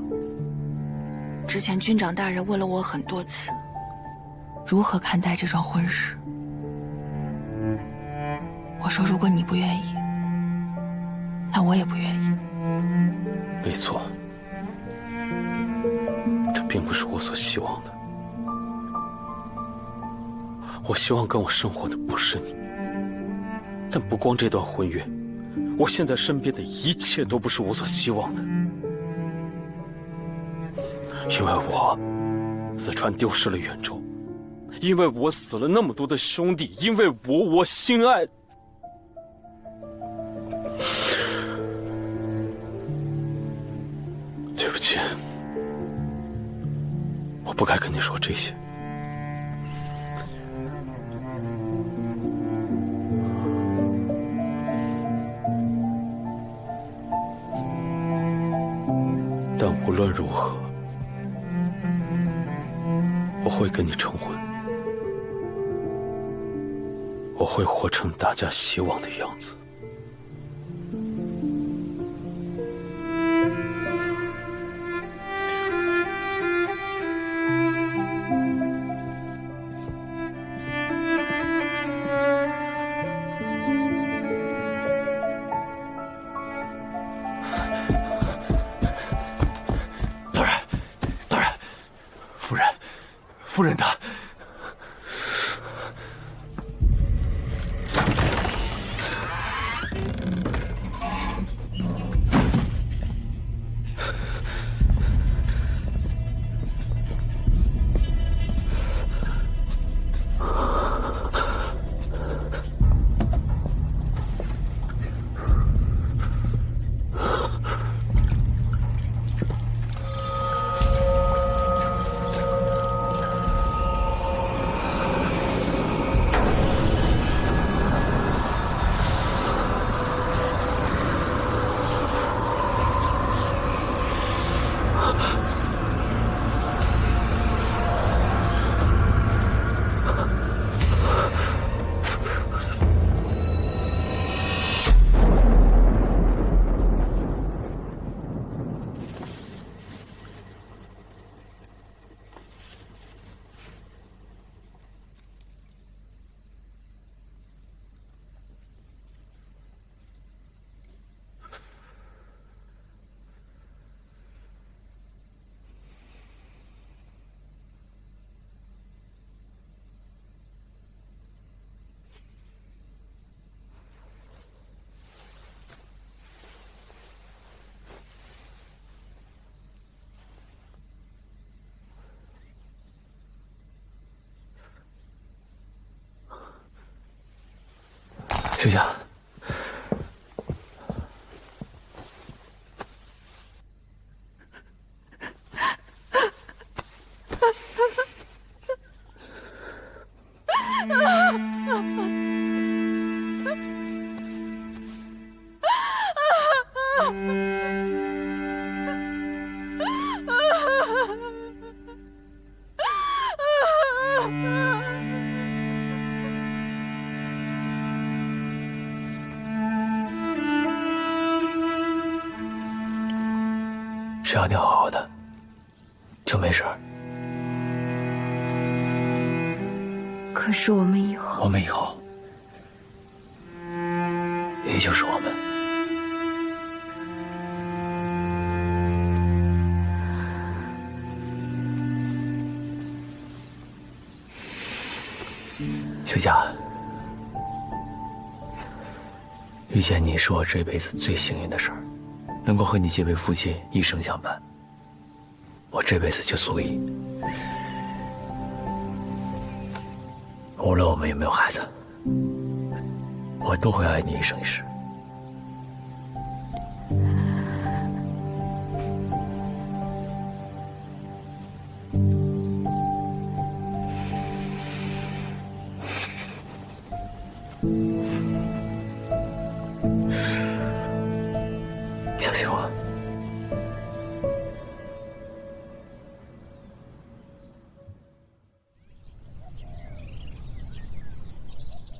之前军长大人问了我很多次，如何看待这桩婚事。我说如果你不愿意，那我也不愿意。没错，这并不是我所希望的。我希望跟我生活的不是你，但不光这段婚约，我现在身边的一切都不是我所希望的。因为我子川丢失了远州，因为我死了那么多的兄弟，因为我心爱。对不起，我不该跟你说这些。但无论如何，我会跟你成婚，我会活成大家希望的样子。夫人她，休假。只要你好好的，就没事。可是我们以后，也就是我们。秀佳，遇见你是我这辈子最幸运的事儿，能够和你结为夫妻，一生相伴，我这辈子就足矣。无论我们有没有孩子，我都会爱你一生一世。相信我。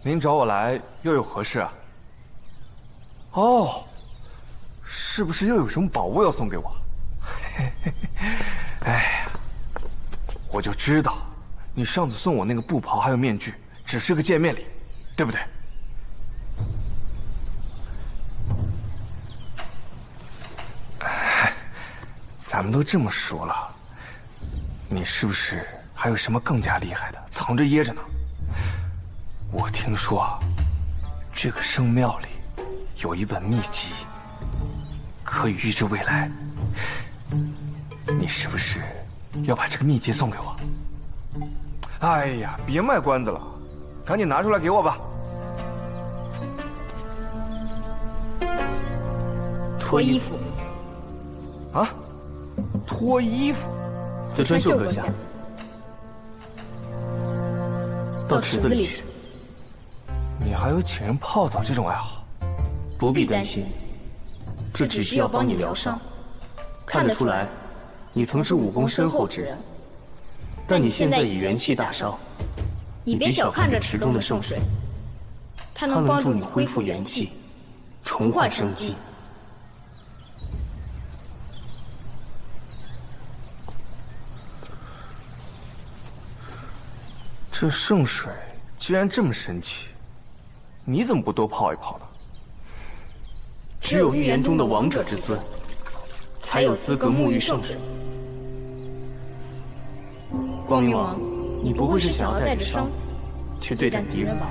您找我来又有何事啊？哦，是不是又有什么宝物要送给我？哎呀，我就知道，你上次送我那个布袍还有面具，只是个见面礼，对不对？咱们都这么熟了，你是不是还有什么更加厉害的藏着掖着呢？我听说啊，这个圣庙里有一本秘籍，可以预知未来。你是不是要把这个秘籍送给我？哎呀，别卖关子了，赶紧拿出来给我吧。脱衣服。啊？脱衣服？紫川秀阁下，到池子里去。你还有请人泡澡这种爱好？不必担心，这只是要帮你疗伤。看得出来，你曾是武功深厚之人，但你现在已元气大伤。你别小看这池中的圣水，它能帮助你恢复元气，重焕生机。这圣水既然这么神奇，你怎么不多泡一泡呢？只有预言中的王者之尊，才有资格沐浴圣水。光明王，你不会是想要带着伤去对战敌人吧？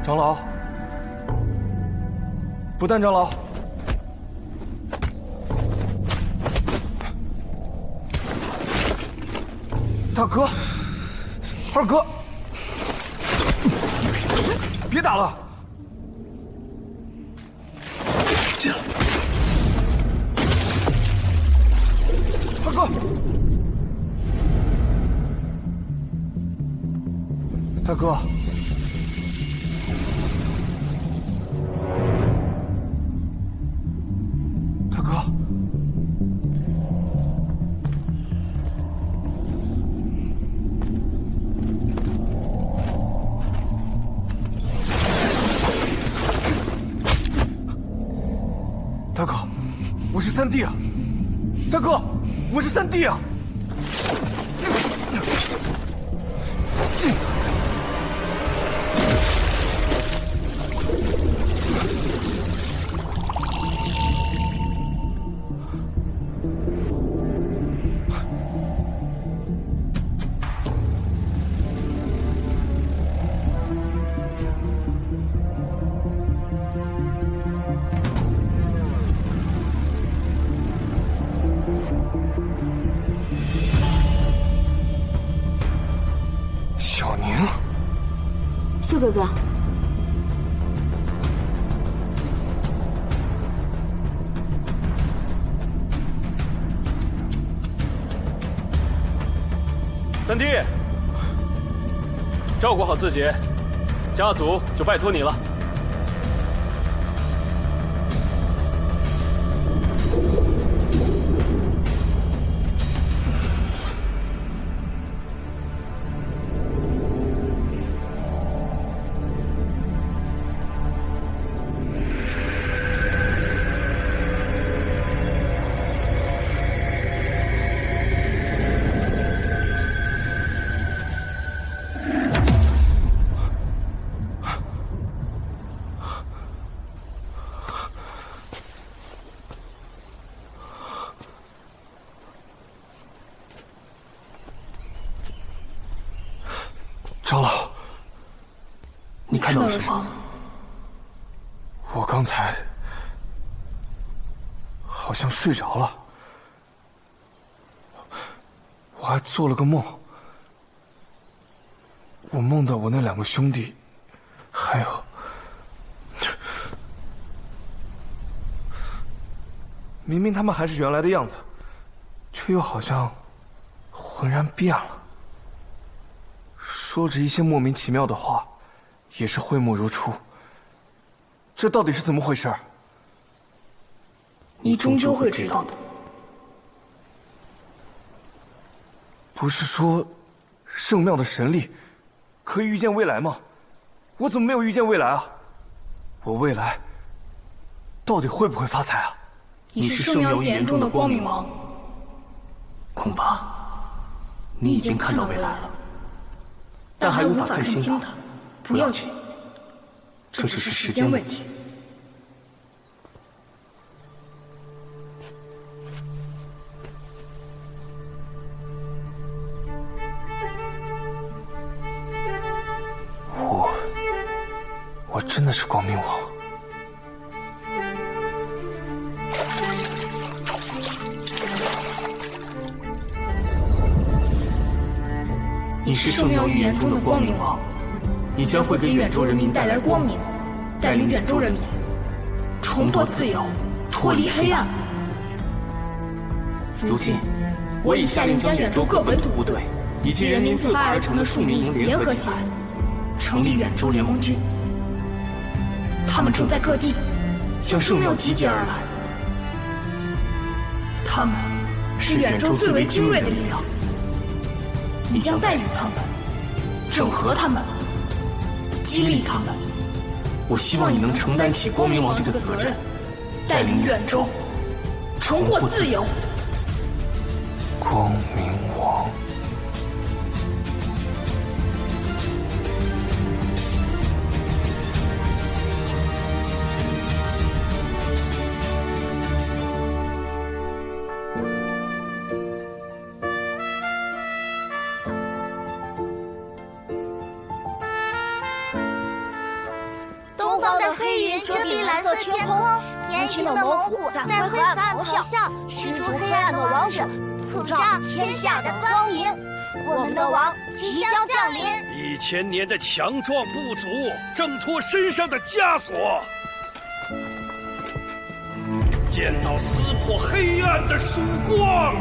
长老，不但长老，大哥，二哥，别打了！二哥，大哥。大哥，我是三弟啊！大哥，我是三弟啊！秀哥哥。三弟，照顾好自己，家族就拜托你了。长老，你看到了什么？我刚才好像睡着了，我还做了个梦，我梦到我那2个兄弟，还有……明明他们还是原来的样子，却又好像浑然变了。说着一些莫名其妙的话，也是讳莫如初。这到底是怎么回事？你终究会知道的。不是说圣庙的神力可以预见未来吗？我怎么没有预见未来啊？我未来到底会不会发财啊？你是圣庙预言中的光明王，恐怕你已经看到未来了。但还无法看清它，不要紧，这只是时间问题。我真的是光明王。你是圣庙预言中的光明王，你将会给远州人民带来光明，带领远州人民重获自由，脱离黑暗。如今，我已下令将远州各本土部队以及人民自发而成的庶民营联合起来，成立远州联盟军。他们正在各地向圣庙集结而来，他们是远州最为精锐的力量。你将带领他们，整合他们，激励他们。我希望你能承担起光明王这个责任，带领远州重获自由。光明王。遮蔽蓝色天空，年轻的猛虎在灰河岸咆哮，驱逐黑暗的王者，普照天下的光明。我们的王即将降临，1000年的强壮不足，挣脱身上的枷锁，见到撕破黑暗的曙光。